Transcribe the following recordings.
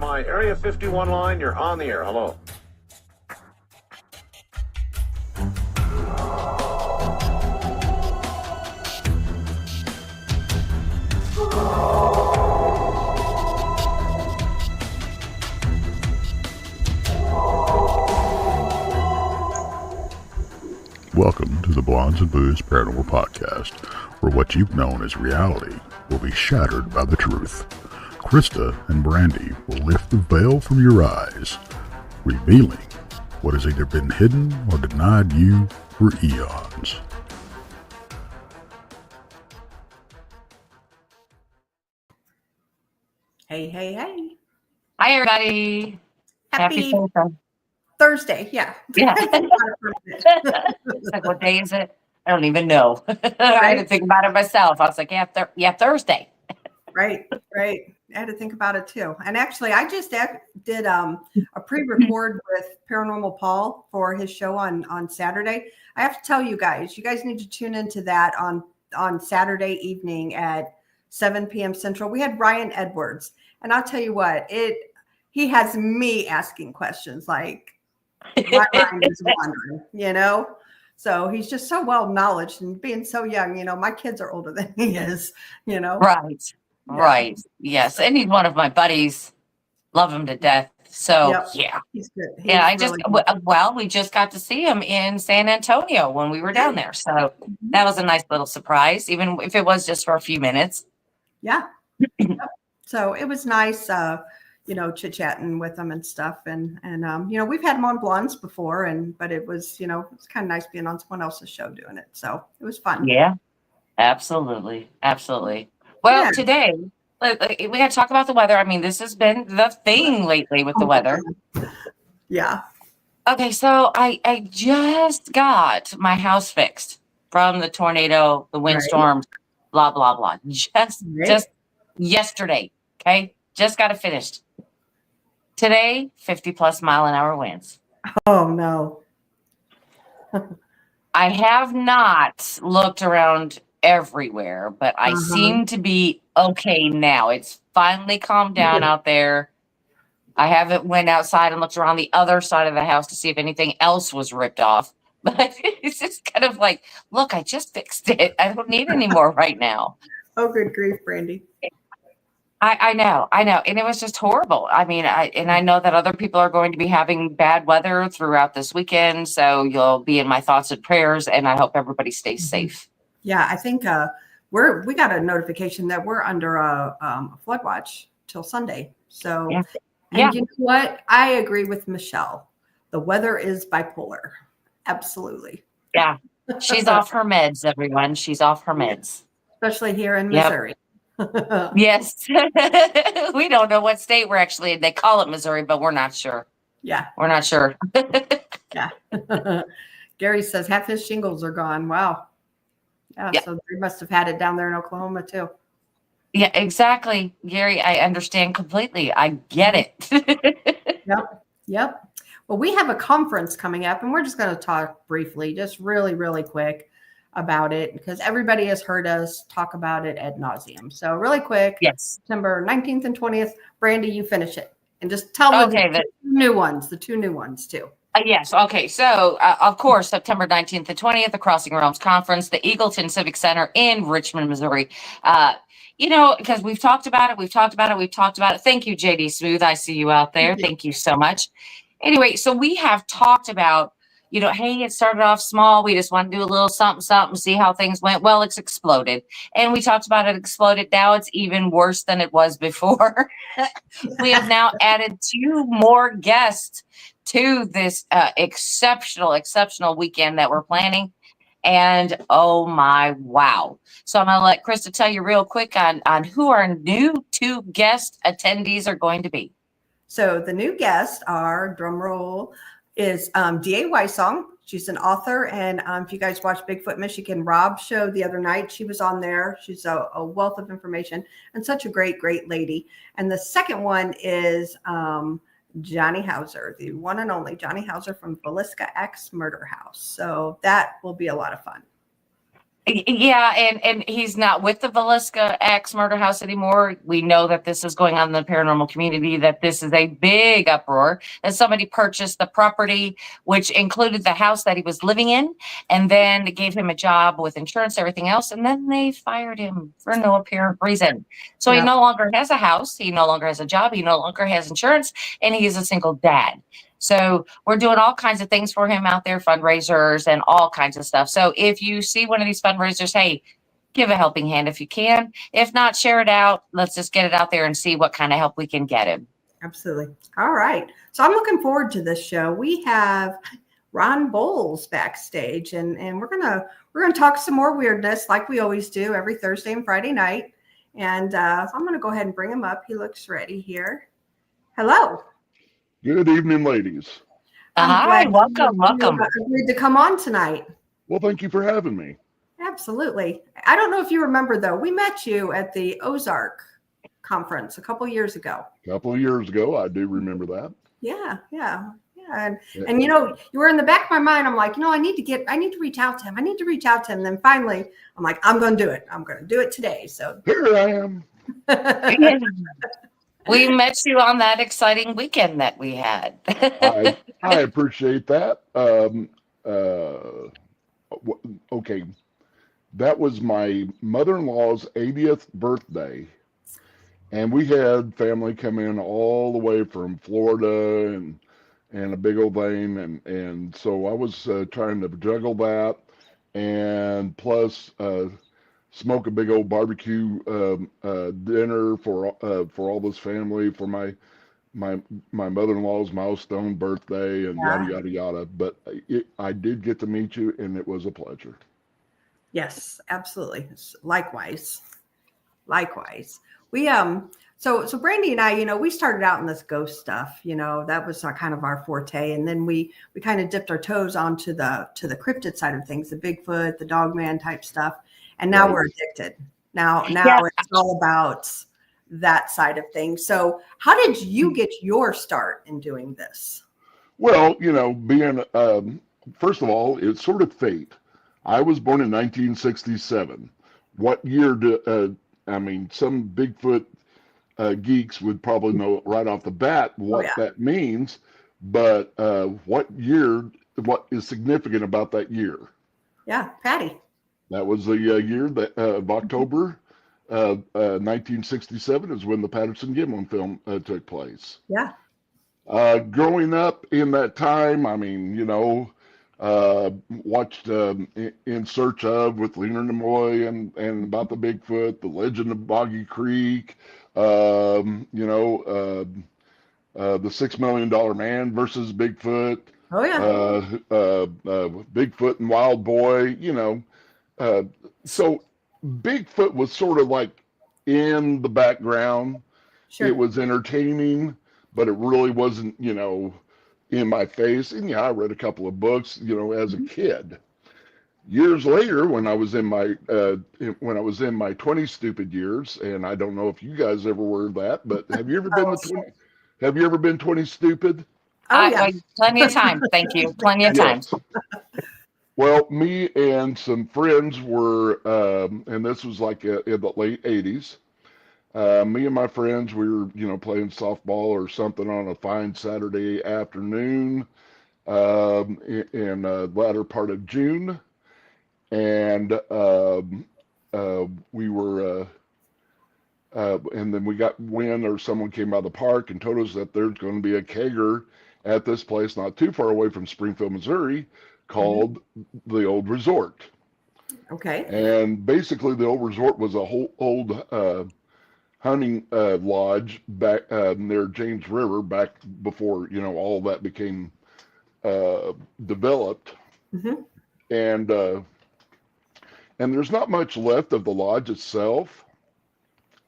on my Area 51 line. You're on the air. Hello. Welcome to the Blondes and Booze Paranormal Podcast, where what you've known as reality will be shattered by the truth. Krista and Brandy will lift the veil from your eyes, revealing what has either been hidden or denied you for eons. Hey, hey, hey. Hi, everybody. Happy Thursday. Thursday. Yeah. Yeah. Like, what day is it? I don't even know. I had to think about it myself. I was like, yeah, Thursday. Right. I had to think about it too. And actually, I just did a pre-record with Paranormal Paul for his show on Saturday. I have to tell you guys need to tune into that on Saturday evening at 7 p.m. Central. We had Ryan Edwards, and I'll tell you what, he has me asking questions like my mind is wandering, So he's just so well knowledge and being so young, my kids are older than he is, Right. Yeah. Right. Yes. And he's one of my buddies. Love him to death. So Yep. yeah. He's good. We just got to see him in San Antonio when we were down there. So that was a nice little surprise, even if it was just for a few minutes. Yeah. Yep. So it was nice, chit-chatting with him and stuff. And we've had him on Blondes before, but it was, it's kind of nice being on someone else's show doing it. So it was fun. Yeah, absolutely. Well, Today, we got to talk about the weather. I mean, this has been the thing lately with the weather. Yeah. Okay, so I just got my house fixed from the tornado, the windstorms, blah, blah, blah. Just yesterday, okay? Just got it finished. Today, 50-plus mile-an-hour winds. Oh, no. I have not looked around everywhere, but I seem to be okay now. It's finally calmed down out there. I haven't went outside and looked around the other side of the house to see if anything else was ripped off. But it's just kind of like, look, I just fixed it. I don't need any more right now. Oh, good grief, Brandy. I know. And it was just horrible. I mean, I know that other people are going to be having bad weather throughout this weekend. So you'll be in my thoughts and prayers, and I hope everybody stays safe. Yeah, I think we got a notification that we're under a flood watch till Sunday. So, and you know what? I agree with Michelle. The weather is bipolar. Absolutely. Yeah. She's off her meds, everyone. She's off her meds. Especially here in Missouri. Yes. We don't know what state we're actually in. They call it Missouri, but we're not sure. Yeah. We're not sure. Yeah. Gary says half his shingles are gone. Wow. Yeah. So they must have had it down there in Oklahoma too. Yeah, exactly. Gary, I understand completely. I get it. Yep. Well, we have a conference coming up, and we're just going to talk briefly, just really, really quick about it, because everybody has heard us talk about it ad nauseum. So really quick, September 19th and 20th, Brandy, you finish it and just tell me the two new ones too. Yes. Okay. So, of course, September 19th and 20th, the Crossing Realms Conference, the Eagleton Civic Center in Richmond, Missouri. Because we've talked about it. Thank you, JD Smooth. I see you out there. Thank you so much. Anyway, so we have talked about, hey, it started off small. We just want to do a little something, see how things went. Well, it's exploded. And we talked about it exploded. Now it's even worse than it was before. We have now added 2 more guests to this exceptional weekend that we're planning. And oh my, wow. So I'm going to let Krista tell you real quick on who our new 2 guest attendees are going to be. So the new guests are, drumroll, is D.A. Wysong. She's an author. And if you guys watched Bigfoot Michigan Rob's show the other night, she was on there. She's a wealth of information and such a great lady. And the second one is Johnny Hauser, the one and only Johnny Hauser from Villisca X Murder House. So that will be a lot of fun. Yeah, and he's not with the Villisca X murder house anymore. We know that this is going on in the paranormal community, that this is a big uproar, that somebody purchased the property, which included the house that he was living in, and then gave him a job with insurance, everything else, and then they fired him for no apparent reason. So he Yeah. no longer has a house, he no longer has a job, he no longer has insurance, and he is a single dad. So we're doing all kinds of things for him out there, fundraisers and all kinds of stuff. So if you see one of these fundraisers, hey, give a helping hand if you can. If not, share it out. Let's just get it out there and see what kind of help we can get him. Absolutely. All right. So I'm looking forward to this show. We have Ron Boles backstage, and we're gonna talk some more weirdness like we always do every Thursday and Friday night. And so I'm gonna go ahead and bring him up. He looks ready here. Hello. Good evening, ladies. Hi, welcome. You agreed to come on tonight. Well, thank you for having me. Absolutely. I don't know if you remember, though, we met you at the Ozark conference a couple years ago. A couple of years ago, I do remember that. Yeah. And you were in the back of my mind. I'm like, I need to reach out to him. And then finally, I'm like, I'm going to do it. I'm going to do it today. So here I am. We met you on that exciting weekend that we had. I appreciate that. Okay. That was my mother-in-law's 80th birthday. And we had family come in all the way from Florida and a big old thing. And so I was trying to juggle that and plus smoke a big old barbecue dinner for all this family for my mother-in-law's milestone birthday and yada yada yada. But I did get to meet you, and it was a pleasure. Yes, absolutely. Likewise. We so Brandy and I, we started out in this ghost stuff. That was kind of our forte, and then we kind of dipped our toes onto the cryptid side of things, the Bigfoot, the Dogman type stuff. And now we're addicted. Now it's all about that side of things. So how did you get your start in doing this? Well, being, first of all, it's sort of fate. I was born in 1967. What year some Bigfoot geeks would probably know right off the bat what that means, but what is significant about that year? Yeah, Patty. That was the year of October 1967 is when the Patterson-Gimlin film took place. Yeah. Growing up in that time, watched In Search Of with Leonard Nimoy and about the Bigfoot, The Legend of Boggy Creek, the $6 Million Man versus Bigfoot. Oh yeah. Bigfoot and Wild Boy, so Bigfoot was sort of like in the background. Sure. It was entertaining, but it really wasn't, in my face. And I read a couple of books, as a kid. Years later, when I was in my 20 stupid years, and I don't know if you guys ever were that, but have you ever been 20 stupid? Oh, yeah. Plenty of time. Thank you. Plenty of time. Well, me and some friends were, and this was like in the late 80s. Me and my friends, we were, playing softball or something on a fine Saturday afternoon in the latter part of June. And we were, and then we got wind, or someone came by the park and told us that there's going to be a kegger at this place not too far away from Springfield, Missouri, called the Old Resort. Okay. And basically the Old Resort was a whole old hunting lodge back near James River, back before all that became developed. Mm-hmm. And there's not much left of the lodge itself.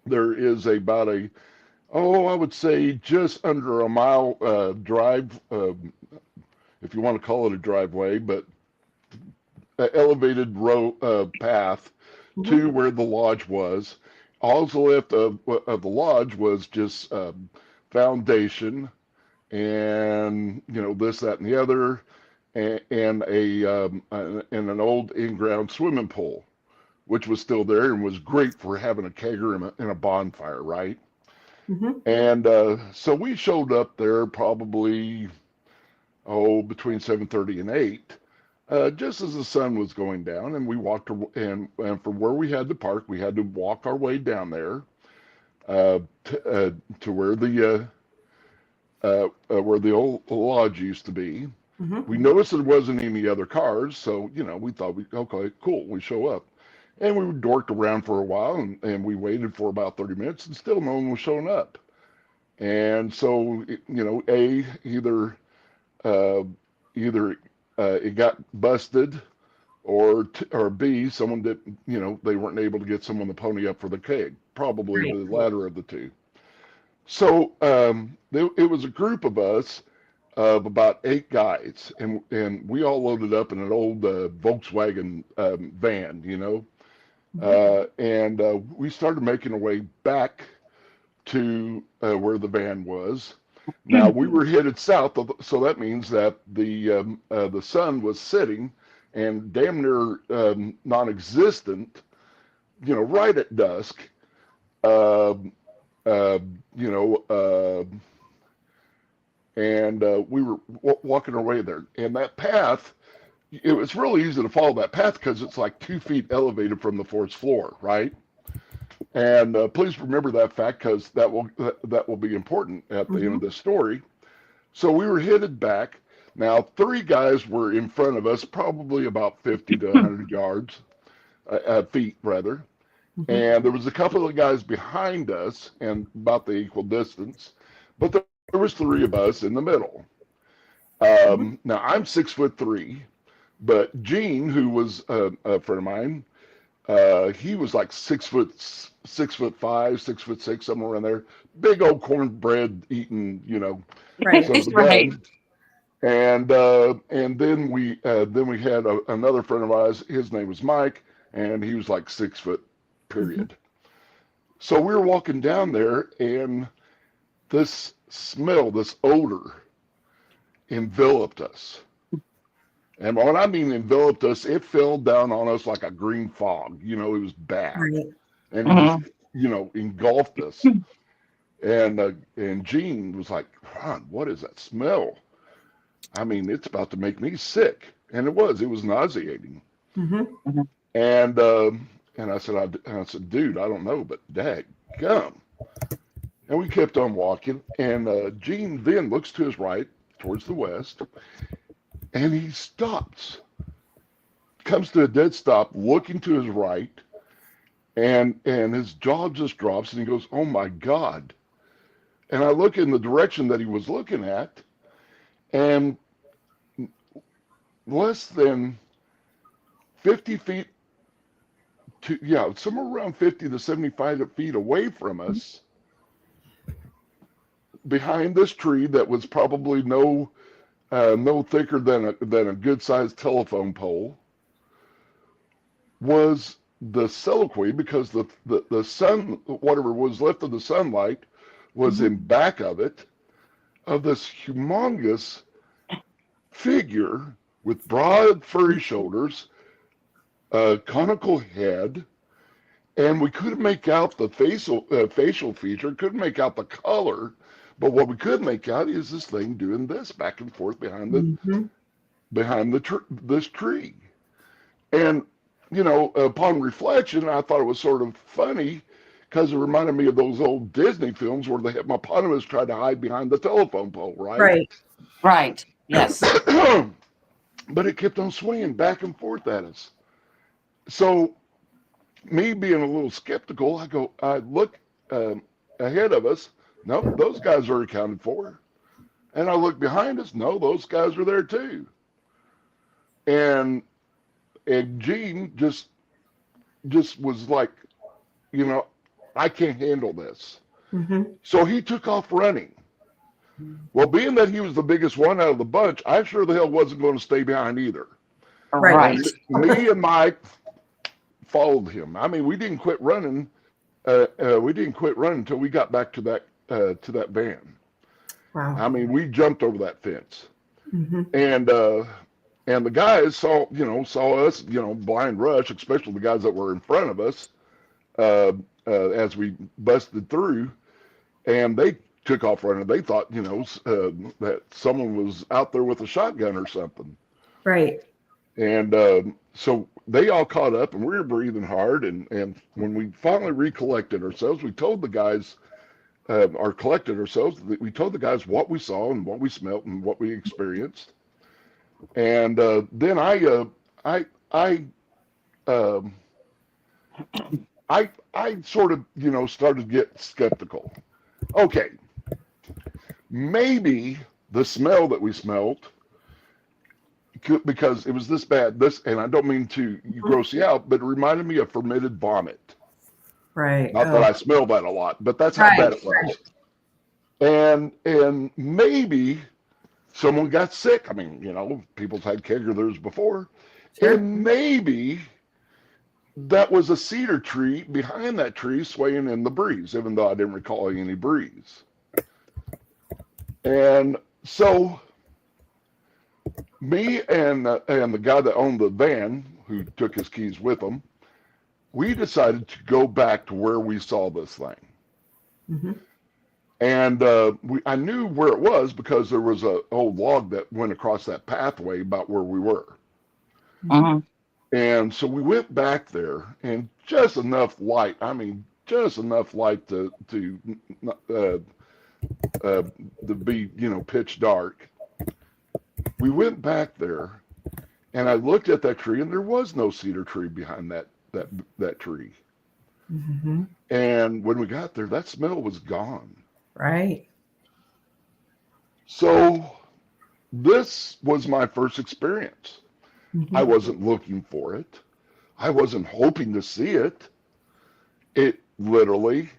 There is about I would say just under a mile drive, if you want to call it a driveway, but an elevated path to where the lodge was. All that's left of the lodge was just foundation and this, that, and the other, and an old in-ground swimming pool. which was still there and was great for having a kegger and a bonfire, right? Mm-hmm. And so we showed up there probably, between 7:30 and 8, just as the sun was going down, and we walked, and from where we had to park, we had to walk our way down there to where the old lodge used to be. Mm-hmm. We noticed there wasn't any other cars, so we thought, okay, cool, we show up. And we dorked around for a while, and we waited for about 30 minutes, and still no one was showing up. And so, either it got busted, or B, someone that, they weren't able to get someone to pony up for the keg. Probably the latter of the two. So it was a group of us of about 8 guys, and we all loaded up in an old Volkswagen van, and we started making our way back to where the van was. Now we were headed south, so that means that the sun was setting and damn near non-existent, right at dusk. And we were walking our way there, and that path, it was really easy to follow that path because it's like 2 feet elevated from the 4th floor, right? And please remember that fact, because that will be important at the end of this story. So we were headed back. Now 3 guys were in front of us, probably about 50 to 100 yards, feet rather. And there was a couple of guys behind us, and about the equal distance, but there was 3 of us in the middle. Now I'm 6'3", but Gene, who was a friend of mine, he was like 6'5", 6'6", somewhere around there. Big old cornbread eating, Right. sons of Right. God. And then we had another friend of ours. His name was Mike, and he was like 6 foot. Period. So we were walking down there, and this smell, this odor, enveloped us. And when I mean enveloped us, it fell down on us like a green fog. It was bad. Right. And it just, engulfed us. And Gene was like, Ron, what is that smell? I mean, it's about to make me sick. And it was nauseating. Mm-hmm. And I said, dude, I don't know, but dadgum. And we kept on walking, and Gene then looks to his right, towards the west, and he stops, comes to a dead stop, looking to his right, and his jaw just drops, and he goes, oh my God. And I look in the direction that he was looking at, and less than 50 feet, somewhere around 50 to 75 feet away from us, behind this tree that was probably no thicker than a good-sized telephone pole, was the soliloquy, because the sun, whatever was left of the sunlight, was in back of it, of this humongous figure with broad furry shoulders, a conical head, and we couldn't make out the facial feature, couldn't make out the color, but what we could make out is this thing doing this back and forth behind this tree. And upon reflection, I thought it was sort of funny, because it reminded me of those old Disney films where the hippopotamus tried to hide behind the telephone pole, right? Right. Yes. But it kept on swinging back and forth at us. So, me being a little skeptical, I look ahead of us. No, those guys are accounted for. And I look behind us. No, those guys are there too. And Gene just was like, I can't handle this. So he took off running. Well, being that he was the biggest one out of the bunch, I sure the hell wasn't going to stay behind either. Right. Me and Mike followed him. I mean, we didn't quit running. We didn't quit running until we got back to that van. Wow. I mean, we jumped over that fence. And And the guys saw us, blind rush, especially the guys that were in front of us, as we busted through, and they took off running. They thought, that someone was out there with a shotgun or something. Right. And so they all caught up, and we were breathing hard. And when we finally recollected ourselves, we told the guys, we told the guys what we saw and what we smelt and what we experienced. And then I sort of, started to get skeptical. Okay, maybe the smell that we smelt, because it was this bad, and I don't mean to gross you out, but it reminded me of fermented vomit. Right. Not that I smell that a lot, but that's how bad it was. Right. And maybe someone got sick. I mean, people's had caregivers before. Sure. And maybe that was a cedar tree behind that tree swaying in the breeze, even though I didn't recall any breeze. And so me and the guy that owned the van, who took his keys with him, we decided to go back to where we saw this thing. Mm-hmm. And I knew where it was because there was an old log that went across that pathway about where we were. Uh-huh. And so we went back there, and just enough light to be, pitch dark. We went back there, and I looked at that tree, and there was no cedar tree behind that tree. Mm-hmm. And when we got there, that smell was gone. Right. So this was my first experience. Mm-hmm. I wasn't looking for it. I wasn't hoping to see it. It literally,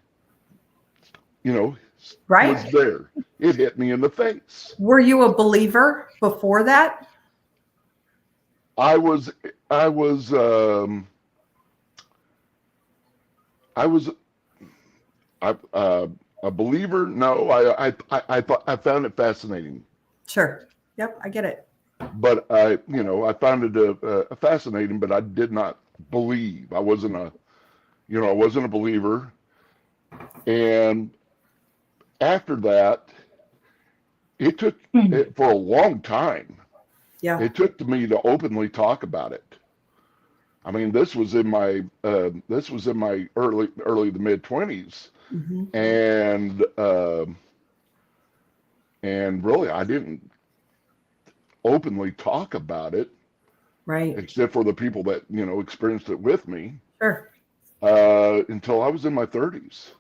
right. was there. It hit me in the face. Were you a believer before that? I was a believer. No, I found it fascinating. Sure. Yep, I get it. But I found it fascinating, but I did not believe. I wasn't a believer. And after that, it took it for a long time. Yeah. It took me to openly talk about it. I mean, this was in my early to mid 20s. Mm-hmm. And really, I didn't openly talk about it, right? Except for the people that experienced it with me. Sure. Until I was in my 30s.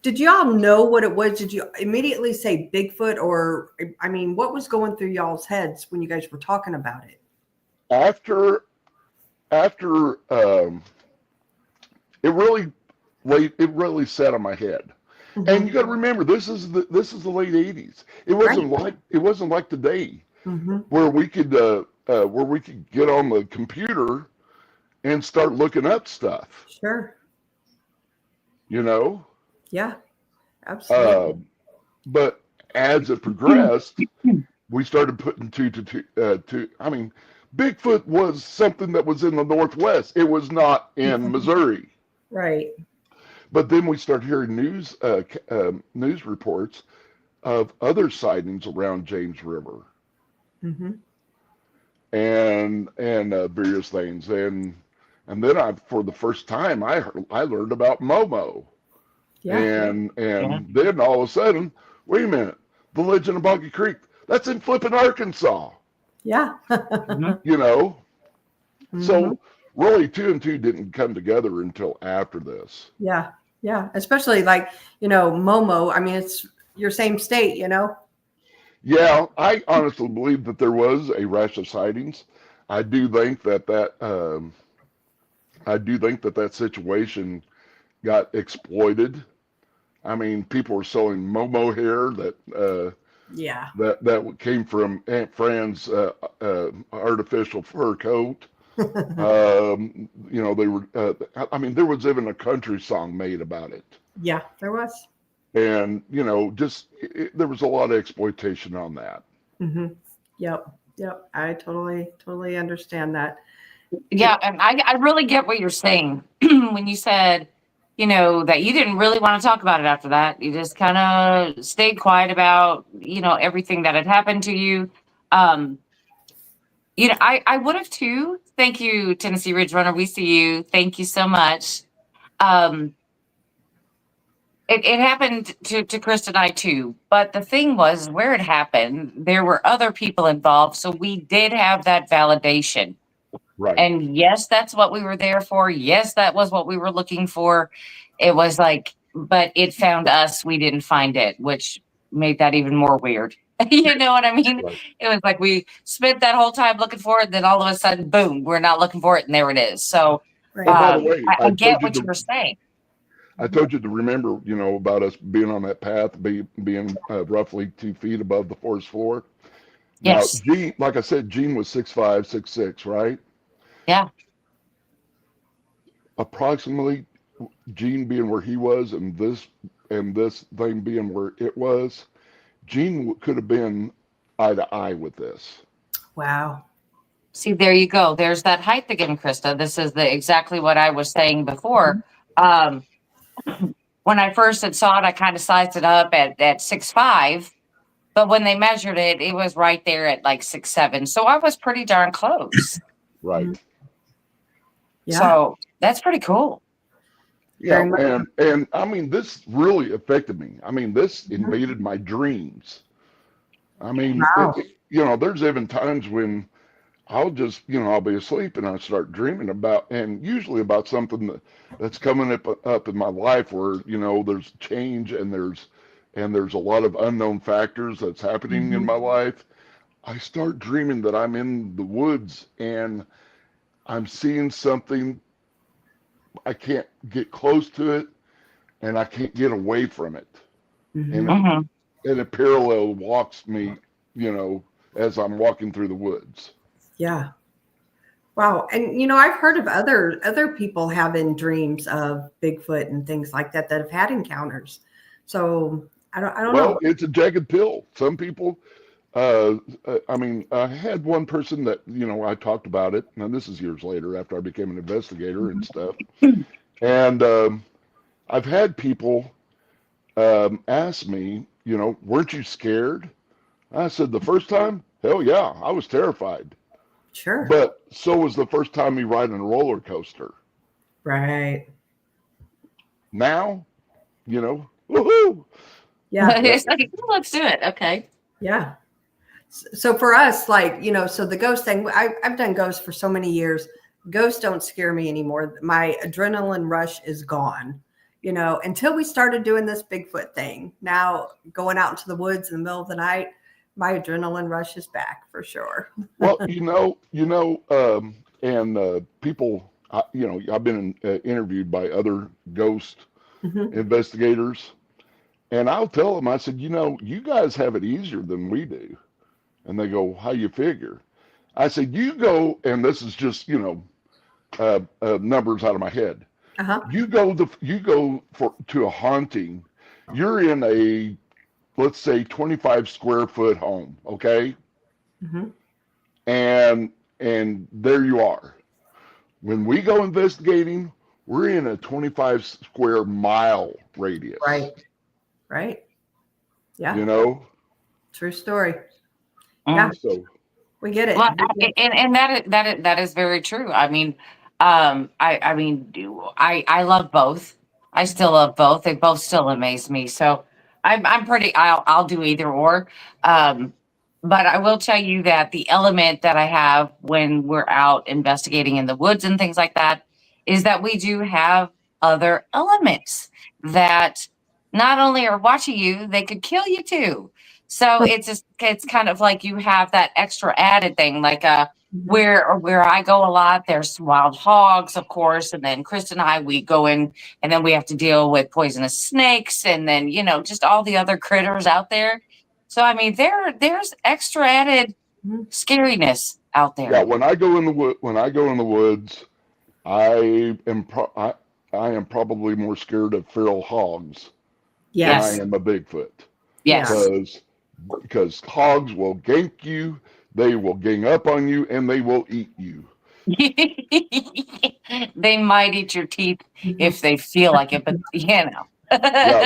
Did y'all know what it was? Did you immediately say Bigfoot, or what was going through y'all's heads when you guys were talking about it? After it really sat on my head. Mm-hmm. And you got to remember, this is the late 80s. It wasn't like today, mm-hmm. where we could get on the computer and start looking up stuff. Sure. Yeah, absolutely. But as it progressed, we started putting two to two. I mean, Bigfoot was something that was in the Northwest. It was not in Missouri. Right. But then we started hearing news reports of other sightings around James River, mm-hmm. and various things, and then for the first time I learned about Momo, and then all of a sudden, wait a minute, the Legend of Boggy Creek, that's in flipping Arkansas. Yeah. Mm-hmm. So really, 2 and 2 didn't come together until after this. Yeah. Yeah. Especially Momo. I mean, it's your same state, Yeah, I honestly believe that there was a rash of sightings. I do think that situation got exploited. I mean, people were selling Momo hair that came from Aunt Fran's artificial fur coat. They were. There was even a country song made about it. Yeah, there was. And there was a lot of exploitation on that. Mm-hmm. Yep. Yep. I totally understand that. Yeah, and I really get what you're saying when you said, that you didn't really want to talk about it after that. You just kind of stayed quiet about, everything that had happened to you. Um, I would have too. Thank you, Tennessee Ridge Runner. We see you. Thank you so much. Um, it happened to Chris and I too. But the thing was, where it happened, there were other people involved. So we did have that validation. Right. And yes, that's what we were there for. Yes, that was what we were looking for. It was like, but it found us. We didn't find it, which made that even more weird. You know what I mean? Right. It was like we spent that whole time looking for it. Then all of a sudden, boom, we're not looking for it. And there it is. So Right. Oh, by the way, I get what you were saying. I told you to remember, about us being on that path, being roughly 2 feet above the forest floor. Yes. Now, Gene, like I said, Gene was 6'5", 6'6", right? Yeah. Approximately, Gene being where he was, and this thing being where it was, Gene could have been eye to eye with this. Wow. See, there you go. There's that height again, Krista. This is exactly what I was saying before. When I first saw it, I kind of sized it up at 6'5", but when they measured it, it was right there at like 6'7". So I was pretty darn close. Right. Yeah. So that's pretty cool. Yeah, Very much. and I mean, this really affected me. I mean, this invaded my dreams. I mean, Wow. there's even times when I'll just, I'll be asleep and I start dreaming about, and usually about something that's coming up in my life where, there's change and there's a lot of unknown factors that's happening in my life. I start dreaming that I'm in the woods and I'm seeing something. I can't get close to it and I can't get away from it. And it parallel walks me, as I'm walking through the woods. Yeah. Wow. And I've heard of other people having dreams of Bigfoot and things like that have had encounters. So I don't know. Well, it's a jagged pill. Some people, I mean, I had one person that, I talked about it. Now, this is years later after I became an investigator and stuff. And I've had people ask me, weren't you scared? I said, the first time, hell yeah, I was terrified. Sure. But so was the first time me riding a roller coaster. Right. Now, woohoo! Yeah. It's like, let's do it. Okay. Yeah. So for us, so the ghost thing, I've done ghosts for so many years. Ghosts don't scare me anymore. My adrenaline rush is gone, until we started doing this Bigfoot thing. Now going out into the woods in the middle of the night, my adrenaline rush is back for sure. Well, and people, I've been interviewed by other ghost investigators, and I'll tell them, I said, you guys have it easier than we do. And they go, how you figure? I said, you go, and this is just, numbers out of my head. You go to a haunting, you're in a, let's say 25 square foot home. Okay. And there you are. When we go investigating, we're in a 25 square mile radius. Right. Yeah. True story. Yeah. So We get it. Well, and that is very true. I mean, I love both. I still love both. They both still amaze me. So I'm pretty. I'll do either or. But I will tell you that the element that I have when we're out investigating in the woods and things like that is that we do have other elements that not only are watching you, they could kill you too. So it's kind of like you have that extra added thing, like where I go a lot, there's wild hogs, of course, and then Chris and I, we go in and then we have to deal with poisonous snakes and then, just all the other critters out there. So, I mean, there's extra added scariness out there. Yeah, when I go in the woods, I am probably more scared of feral hogs than I am a Bigfoot. Yes. Because hogs will gank you. They will gang up on you and they will eat you. They might eat your teeth if they feel like it, but Yeah,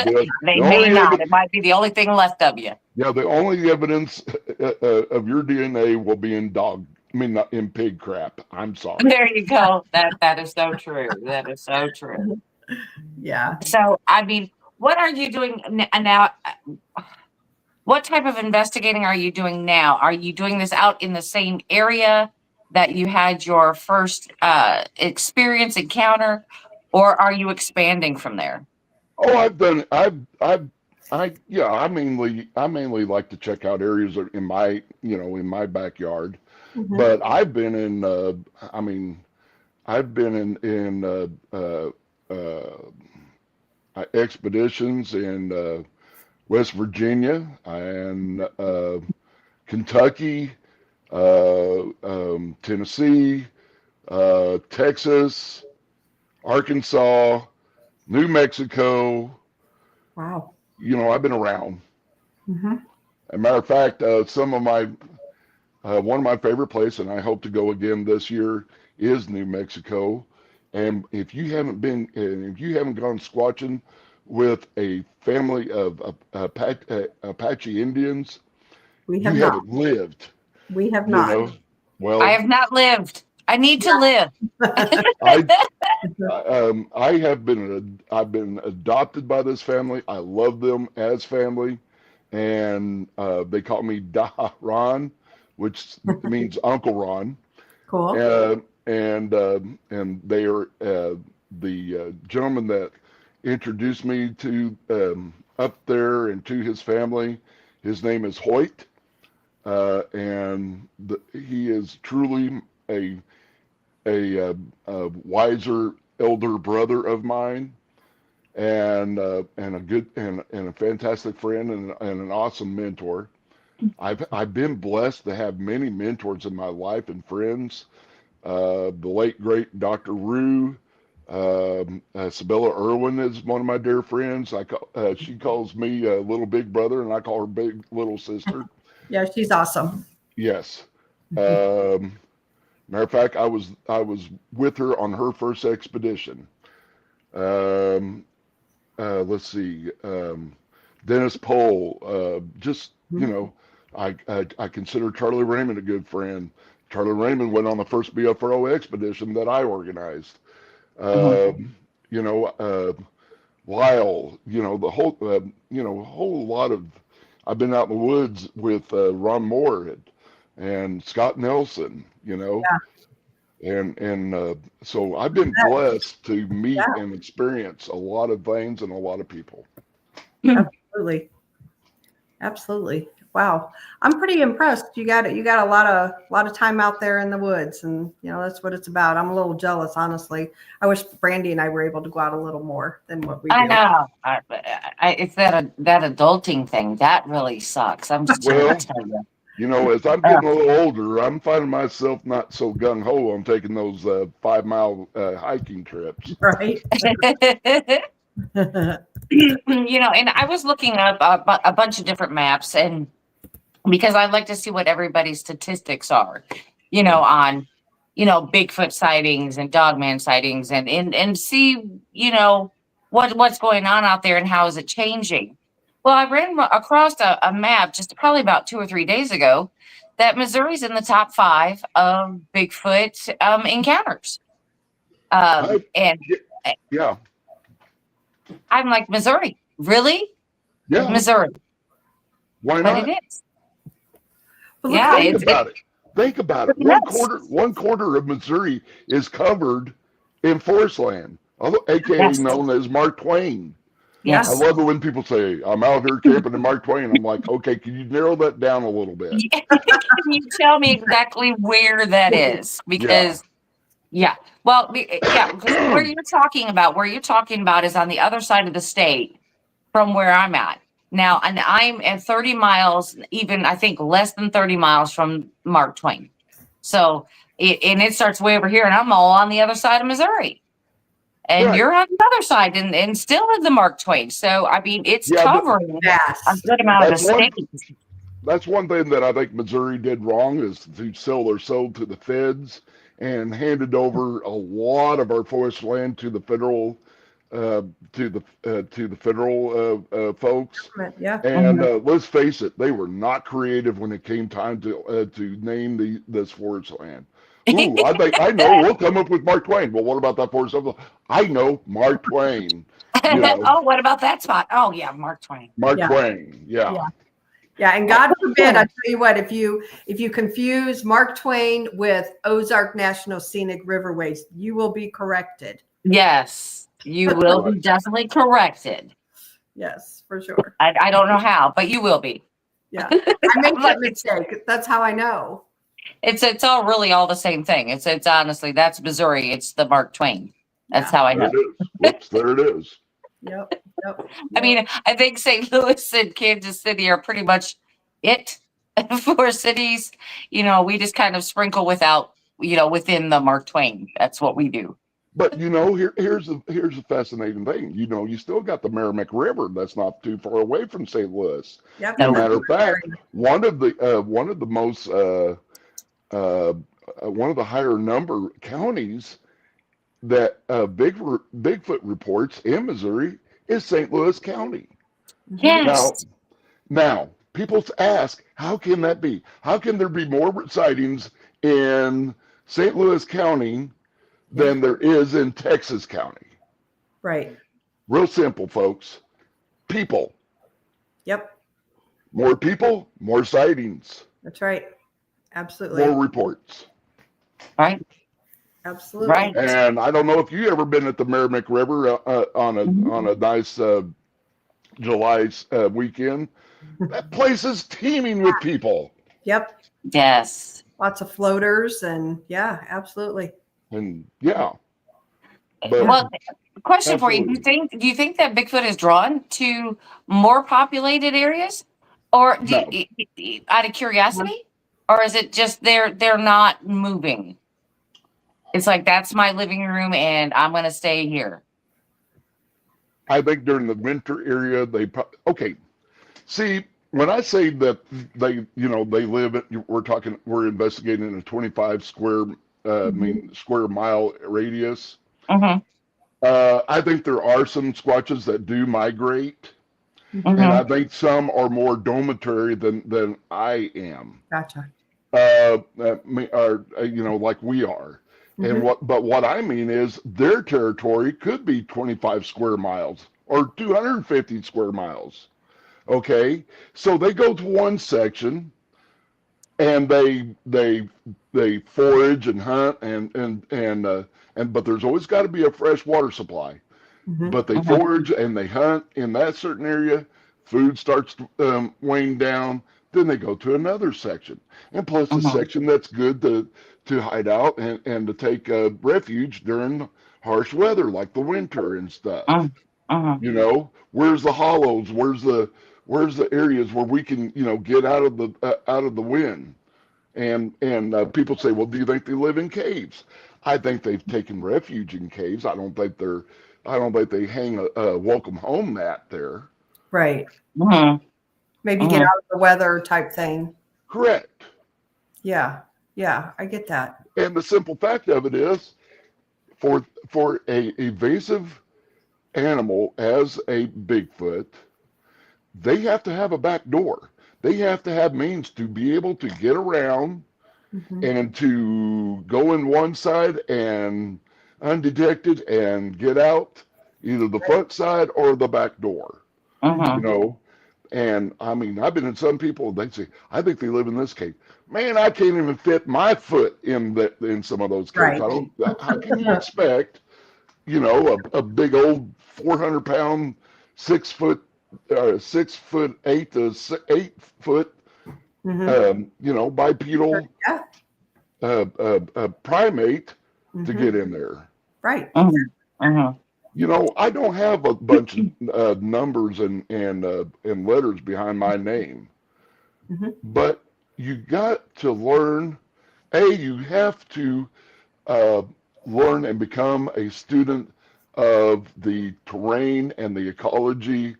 they may not. It might be the only thing left of you. Yeah, the only evidence of your DNA will be in not in pig crap. I'm sorry. There you go. That is so true. That is so true. Yeah. So, I mean, what are you doing now? What type of investigating are you doing now? Are you doing this out in the same area that you had your first encounter, or are you expanding from there? Oh, I mainly like to check out areas in my backyard. Mhm. But I've been in expeditions in West Virginia and Kentucky, Tennessee, Texas, Arkansas, New Mexico. Wow. I've been around. Mm-hmm. As a matter of fact, one of my favorite places, and I hope to go again this year, is New Mexico. And if you haven't gone squatching with a family of Apache Indians, We have you not. haven't lived. We have You not. know? Well, I have not lived. I need to live. I've been adopted by this family. I love them as family, and they call me Da Ron, which means Uncle Ron. Cool. And they are the gentleman that introduced me to up there and to his family. His name is Hoyt, and he is truly a wiser elder brother of mine, and a good and a fantastic friend and an awesome mentor. I've been blessed to have many mentors in my life and friends. The late great Dr. Rue, Sabella Irwin is one of my dear friends. She calls me little big brother, and I call her big little sister. Yeah, she's awesome. Yes. Matter of fact, I was with her on her first expedition. Let's see. Dennis Pohl. I consider Charlie Raymond a good friend. Charlie Raymond went on the first BFRO expedition that I organized. Lyle, the whole lot of. I've been out in the woods with Ron Moore and Scott Nelson. Yeah. And so I've been blessed to meet and experience a lot of things and a lot of people. Absolutely. Wow. I'm pretty impressed. You got a lot of time out there in the woods, and that's what it's about. I'm a little jealous, honestly. I wish Brandy and I were able to go out a little more than what we do. I know. It's that adulting thing that really sucks. I'm just trying to tell you. As I'm getting a little older, I'm finding myself not so gung ho on taking those 5-mile hiking trips. Right. And I was looking up a bunch of different maps, and because I'd like to see what everybody's statistics are, on, Bigfoot sightings and dogman sightings, and see, what's going on out there and how is it changing. Well, I ran across a map just probably about 2 or 3 days ago that Missouri's in the top 5 of Bigfoot encounters. And yeah, I'm like, Missouri, really? Yeah, Missouri. Why not? But it is. Yeah, Think about it. One quarter of Missouri is covered in forest land, aka known as Mark Twain. Yes. I love it when people say, I'm out here camping in Mark Twain. I'm like, okay, can you narrow that down a little bit? Can you tell me exactly where that is? Because, well, because where you're talking about is on the other side of the state from where I'm at. Now, and I'm at 30 miles, even I think less than 30 miles from Mark Twain. So, it starts way over here, and I'm all on the other side of Missouri. And you're on the other side and still in the Mark Twain. So, I mean, it's covering a good amount of the state. That's one thing that I think Missouri did wrong, is to sell their soul to the feds and handed over a lot of our forest land to the federal folks. Yeah. And let's face it, they were not creative when it came time to name this forest land. Ooh, I know. We'll come up with Mark Twain. Well, what about that forest? I know Mark Twain. You know, Oh, what about that spot? Oh, yeah, Mark Twain. Mark Yeah. Twain. Yeah. Yeah, and God forbid, I tell you what, if you confuse Mark Twain with Ozark National Scenic Riverways, you will be corrected. Yes, you will be definitely corrected. Yes, for sure. I don't know how, but you will be. Yeah, I make that mistake. That's how I know. It's all really all the same thing. It's honestly, that's Missouri. It's the Mark Twain. That's how I There know. it is. Whoops, there it is. Yep. I mean, I think St. Louis and Kansas City are pretty much it for cities. You know, we just kind of sprinkle within the Mark Twain. That's what we do. But you know, here's the fascinating thing. You know, you still got the Merrimack River that's not too far away from St. Louis. Yep. As a matter of fact, one of the most one of the higher number counties that Bigfoot reports in Missouri is St. Louis County. Yes. Now, people ask, how can that be? How can there be more sightings in St. Louis County than there is in Texas County? Right. Real simple, folks. People. Yep. More people, more sightings. That's right. Absolutely. More reports. Right. Absolutely. Right. And I don't know if you ever been at the Merrimack River on a nice July weekend. That place is teeming with people. Yep. Yes. Lots of floaters and yeah, absolutely. And yeah. But Well, question for you: absolutely. Do you think that Bigfoot is drawn to more populated areas, or No. out of curiosity, or is it just they're not moving? It's like, that's my living room, and I'm gonna stay here. I think during the winter area, okay. See, when I say that they live at, we're investigating in a 25 square mile radius. Mm-hmm. I think there are some Squatches that do migrate, Mm-hmm. and I think some are more dormitory than I am. Gotcha. Like we are. And what I mean is their territory could be 25 square miles or 250 square miles. Okay, so they go to one section and they forage and hunt but there's always got to be a fresh water supply. But they forage and they hunt in that certain area. Food starts to wane down. Then they go to another section, and plus a section that's good to hide out and to take refuge during harsh weather like the winter and stuff. You know, where's the hollows? Where's the areas where we can get out of the wind? And people say, well, do you think they live in caves? I think they've taken refuge in caves. I don't think they hang a welcome home mat there. Right. Mm-hmm. Maybe get out of the weather type thing. Correct. Yeah. Yeah, I get that. And the simple fact of it is, for a evasive animal as a Bigfoot, they have to have a back door. They have to have means to be able to get around and to go in one side and undetected and get out either the front side or the back door. You know, and I mean, I've been in some people, they say, I think they live in this cave. Man, I can't even fit my foot in some of those caves. Right. How can you expect, a big old 400-pound, 6 foot 8 to 8 foot, bipedal primate to get in there. Right. I don't have a bunch of numbers and letters behind my name, but you got to learn. You have to learn and become a student of the terrain and the ecology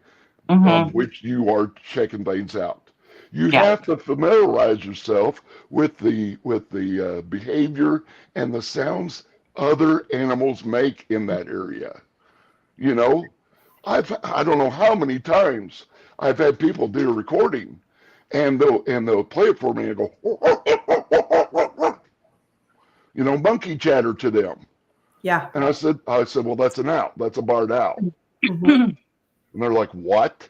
of which you are checking things out. You Yeah. have to familiarize yourself with the behavior and the sounds other animals make in that area. You know, I don't know how many times I've had people do a recording, and they'll play it for me and go, monkey chatter to them. Yeah. And I said, well, that's an owl. That's a barred owl. Mhm. And they're like, what?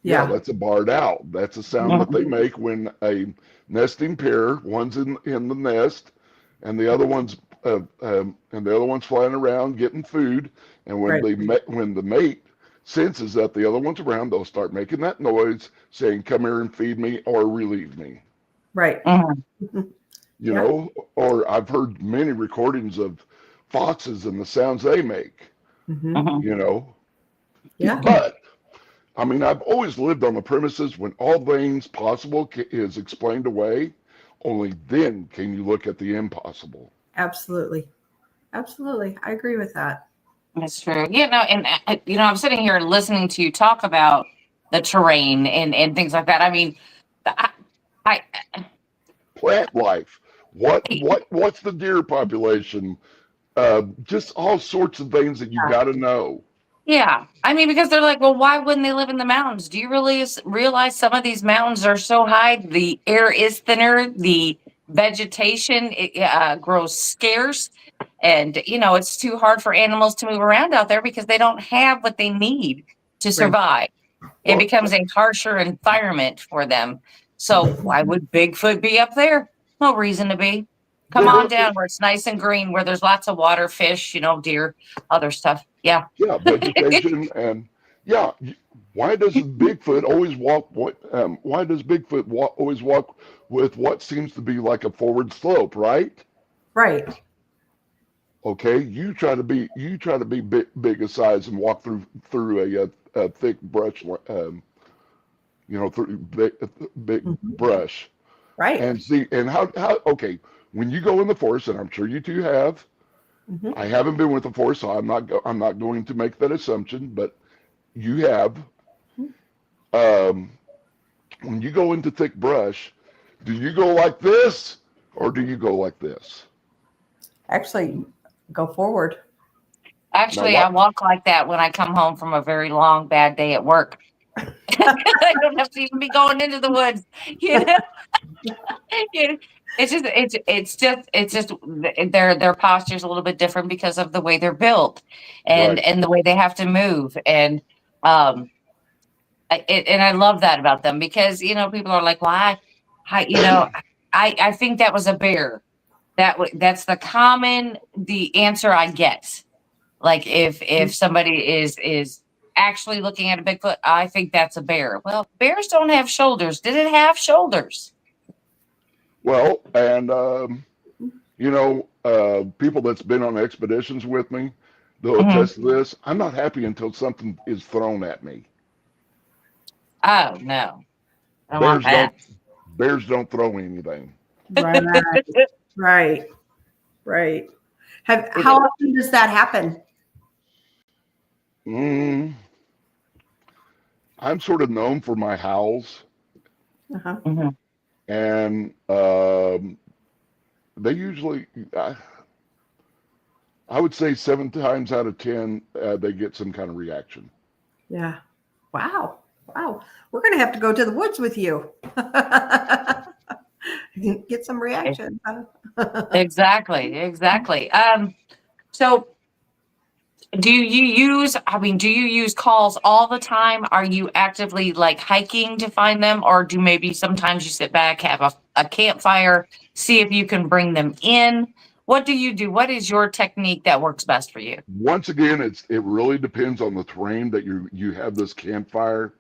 Yeah, that's a barred owl. That's a sound that they make when a nesting pair, one's in the nest, and the other one's flying around getting food. And when Right. when the mate senses that the other one's around, they'll start making that noise, saying, "Come here and feed me or relieve me." Right. Mhm. You Yeah. know, or I've heard many recordings of foxes and the sounds they make. Mhm. Mhm. You know, Yeah. but I mean, I've always lived on the premises when all things possible is explained away. Only then can you look at the impossible. Absolutely. Absolutely. I agree with that. That's true. And I'm sitting here listening to you talk about the terrain and things like that. I mean, I, I Plant life. What's the deer population? Just all sorts of things that you got to know. yeah. I mean, because they're like, well, why wouldn't they live in the mountains? Do you really realize some of these mountains are so high? The air is thinner. The vegetation grows scarce. And, it's too hard for animals to move around out there because they don't have what they need to Right. survive. It Well, becomes a harsher environment for them. So why would Bigfoot be up there? No reason to be. Come on down where it's nice and green, where there's lots of water, fish, deer, other stuff. Yeah. yeah, vegetation and yeah. Why does Bigfoot always walk? Why does Bigfoot always walk with what seems to be like a forward slope? Right. Right. Okay. You try to be big a size and walk through a thick brush. Through big Mhm. brush Right. and see and how okay when you go in the forest, and I'm sure you two have. Mhm. I haven't been with the forest, so I'm not going to make that assumption, but you have. Um, when you go into thick brush, do you go like this or do you go like this? Actually, go forward. Now Actually, I walk like that when I come home from a very long, bad day at work. I don't have to even be going into the woods. You know, it's just their posture's a little bit different because of the way they're built and Right. and the way they have to move. And I love that about them because people are like, why? I think that was a bear. That's the answer I get. Like if somebody is actually looking at a Bigfoot, I think that's a bear. Well, bears don't have shoulders. Did it have shoulders? Well, and people that's been on expeditions with me, they'll Mhm. attest to this. I'm not happy until something is thrown at me. Oh no, I don't want that. Bears don't throw anything. Right. Right. Right. How often does that happen? I'm sort of known for my howls, Uh-huh. Mhm. and they usually, I would say 7 times out of 10, they get some kind of reaction. Yeah. Wow. Wow. We're going to have to go to the woods with you. Get some reaction. Exactly. So do you use calls all the time? Are you actively like hiking to find them, or do maybe sometimes you sit back, have a campfire, see if you can bring them in? What do you do? What is your technique that works best for you? Once again, it really depends on the terrain that you have this campfire.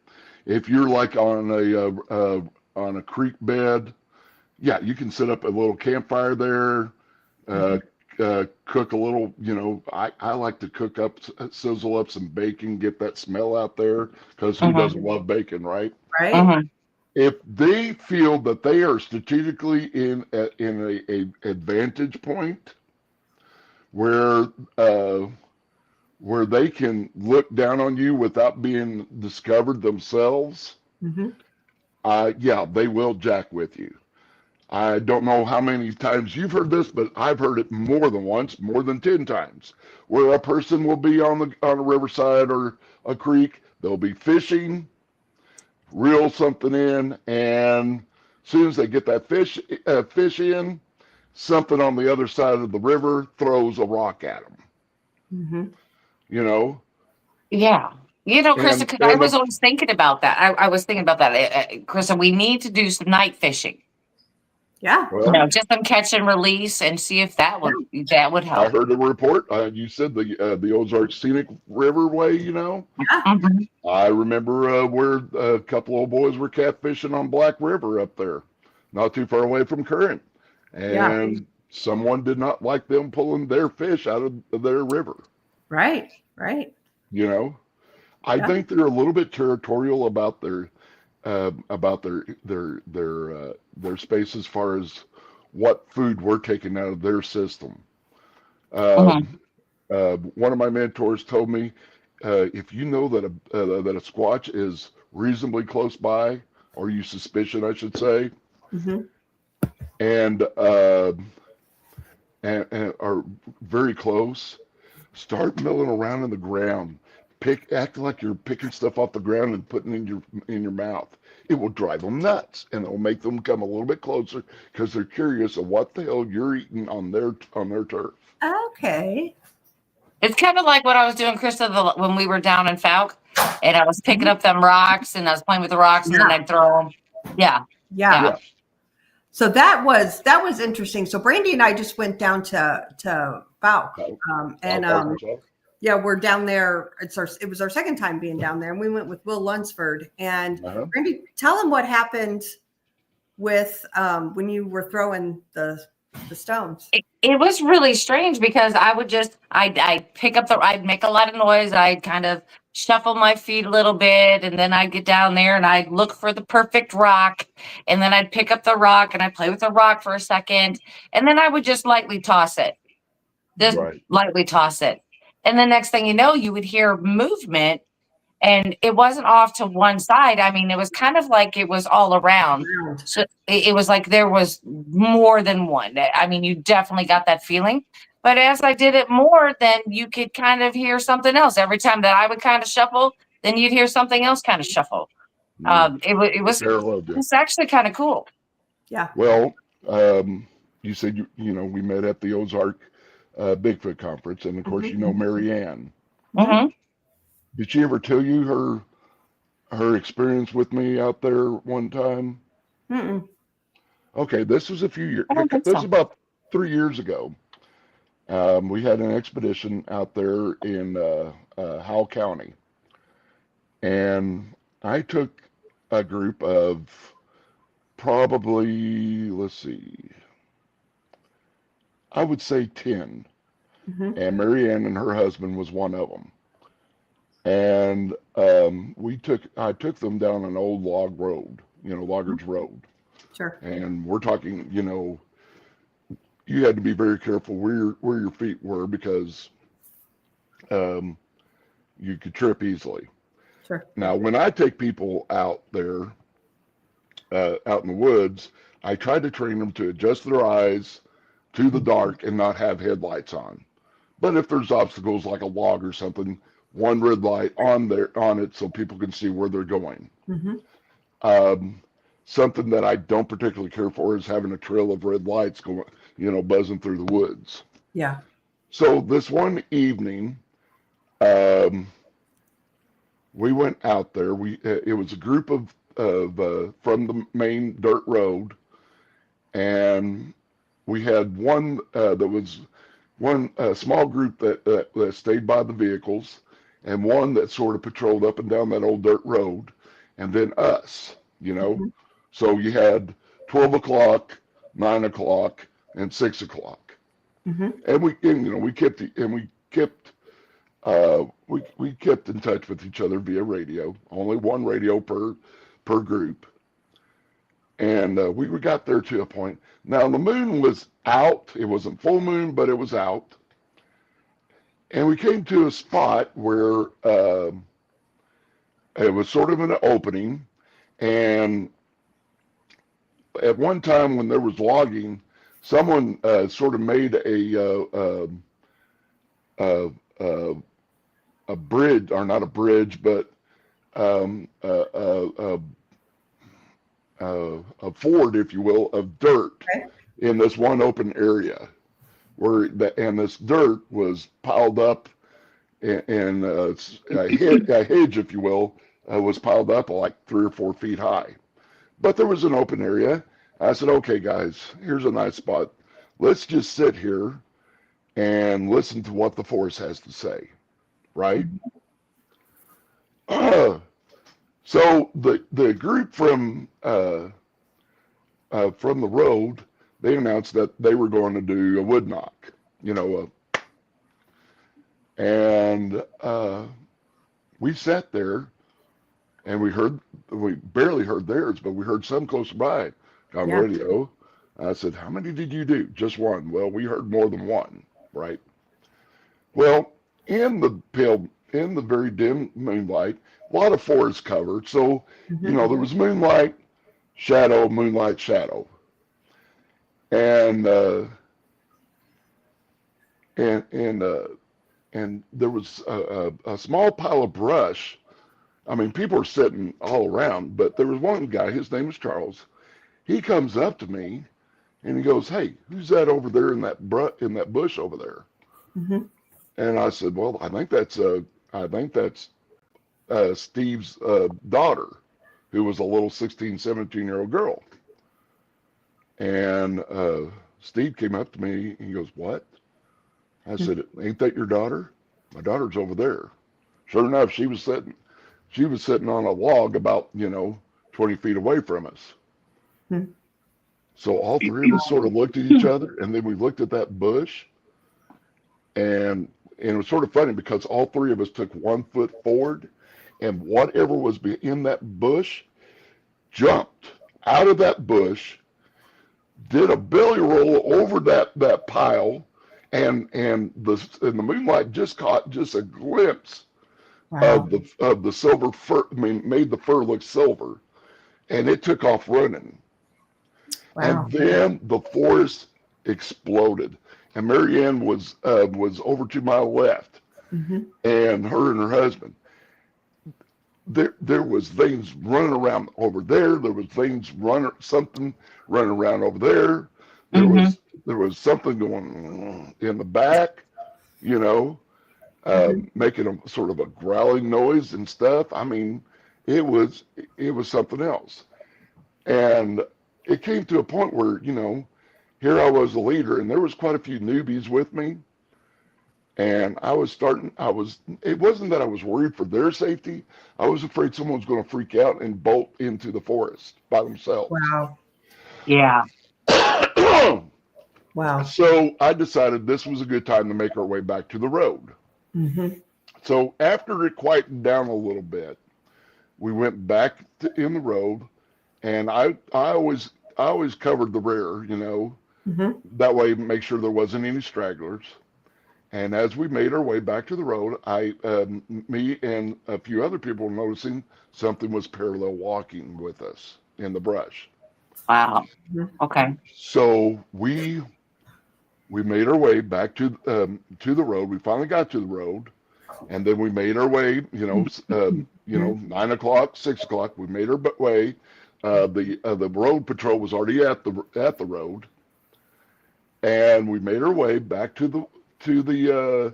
If you're like on a creek bed, yeah, you can set up a little campfire there. Cook a little, I like to sizzle up some bacon, get that smell out there, because who doesn't love bacon, right? Right. Mhm. If they feel that they are strategically in a advantage point where they can look down on you without being discovered themselves, Mhm. Yeah, they will jack with you. I don't know how many times you've heard this, but I've heard it more than once, more than 10 times, where a person will be on a riverside or a creek. They'll be fishing, reel something in, and as soon as they get that fish in, something on the other side of the river throws a rock at them. Mm-hmm. You know, Yeah. Krista, and because I was always thinking about that. I was thinking about that. Krista, we need to do some night fishing. Yeah. well, Just some catch and release and see if that would I help. heard a report. You said the Ozarks Scenic Riverway. Mhm. I remember where a couple of boys were catfishing on Black River up there, not too far away from Current, Yeah. and someone did not like them pulling their fish out of their river. Right. Right. I Yeah. think they're a little bit territorial about their space as far as what food we're taking out of their system. Mhm. One of my mentors told me, if you know that a squatch is reasonably close by, or you suspicion, I should say, Mm-hmm. and are very close, start milling around in the ground. Act like you're picking stuff off the ground and putting it in your mouth. It will drive them nuts, and it will make them come a little bit closer because they're curious of what the hell you're eating on their turf. Okay. It's kind of like what I was doing, Krista, when we were down in Falk, and I was picking up them rocks, and I was playing with the rocks, and then I'd throw them. Yeah. Yeah. Yeah. So that was interesting. So Brandy and I just went down to Falk, yeah, we're down there. It was our second time being down there, and we went with Will Lunsford. And Brandy, tell him what happened with when you were throwing the stones. It was really strange because I'd pick up I'd make a lot of noise. I'd kind of shuffle my feet a little bit, and then I'd get down there and I'd look for the perfect rock, and then I'd pick up the rock and I'd play with the rock for a second, and then I would just lightly toss it. Lightly toss it. And the next thing you know, you would hear movement, and it wasn't off to one side. I mean, it was kind of like it was all around. So it was like there was more than one. I mean, you definitely got that feeling. But as I did it more, then you could kind of hear something else. Every time that I would kind of shuffle, then you'd hear something else kind of shuffle. It was actually kind of cool. Yeah. Well, you said we met at the Ozark Bigfoot conference, and of course Mary Ann. Mm-hmm. Did she ever tell you her experience with me out there one time? Mm-mm. Okay, this was a few years. This was about 3 years ago. We had an expedition out there in Howell County, and I took a group of probably, I would say 10, and Mary Ann and her husband was one of them. And I took them down an old log road, Loggard's Road. Sure. And we're talking, you had to be very careful where your feet were because you could trip easily. Sure. Now, when I take people out there, out in the woods, I try to train them to adjust their eyes to the dark and not have headlights on. But if there's obstacles like a log or something, one red light on it so people can see where they're going. Something that I don't particularly care for is having a trail of red lights going, buzzing through the woods. Yeah. So this one evening, we went out there. It was a group of from the main dirt road, and we had one small group that stayed by the vehicles, and one that sort of patrolled up and down that old dirt road, and then us, So you had 12 o'clock, 9 o'clock, and 6 o'clock, and we kept in touch with each other via radio. Only one radio per group, and we got there to a point. Now the moon was out; it wasn't full moon, but it was out. And we came to a spot where it was sort of an opening, and at one time when there was logging, someone sort of made a bridge, or not a bridge, but a ford, if you will, of dirt in this one open area and this dirt was piled up, and a hedge, if you will, was piled up like 3 or 4 feet high. But there was an open area. I said, okay, guys, here's a nice spot. Let's just sit here and listen to what the forest has to say, right? So the group from the road, they announced that they were going to do a wood knock, and we sat there, and we barely heard theirs, but we heard some close by on radio. I said, how many did you do? Just one. Well, we heard more than one, right? Well, in the very dim moonlight, a lot of forest covered. So, there was moonlight, shadow, moonlight, shadow. And there was a small pile of brush. I mean, people were sitting all around, but there was one guy, his name was Charles. He comes up to me and he goes, hey, who's that over there in that bush over there? And I said, well, I think that's Steve's daughter, who was a little 16, 17-year-old girl. And Steve came up to me and he goes, what? I said, ain't that your daughter? My daughter's over there. Sure enough, she was sitting on a log about, 20 feet away from us. So all three of us sort of looked at each other, and then we looked at that bush, and it was sort of funny because all three of us took 1 foot forward, and whatever was in that bush jumped out of that bush, did a belly roll over that pile, and the moonlight just caught just a glimpse of the silver fur. I mean, made the fur look silver, and it took off running. And then the forest exploded, and Marianne was over to my left, and her and her husband. There was things running around over there. There was things running around over there. There was something going in the back, making a sort of a growling noise and stuff. I mean, it was something else. And it came to a point where, here I was the leader, and there was quite a few newbies with me. And it wasn't that I was worried for their safety. I was afraid someone was going to freak out and bolt into the forest by themselves. Wow. Yeah. Wow. So I decided this was a good time to make our way back to the road. So after it quieted down a little bit, we went back in the road, and I always covered the rear, that way make sure there wasn't any stragglers. And as we made our way back to the road, me and a few other people were noticing something was parallel walking with us in the brush. Wow. Okay. So we made our way back to the road. We finally got to the road, and then we made our way. 9 o'clock, 6 o'clock. We made our way. The road patrol was already at the road, and we made our way back to the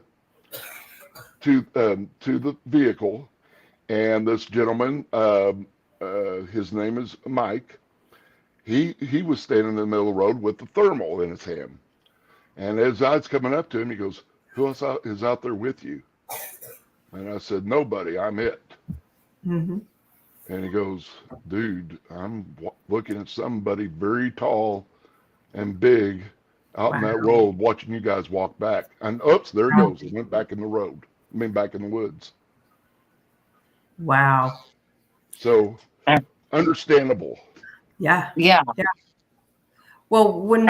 vehicle. And this gentleman, his name is Mike. He was standing in the middle of the road with the thermal in his hand. And as I was coming up to him, he goes, "Who else is out there with you?" And I said, "Nobody, I'm it." And he goes, "Dude, I'm looking at somebody very tall and big out in that road, watching you guys walk back." And oops, there it goes. He went back in the road. Back in the woods. Wow. So understandable. Yeah. Well, when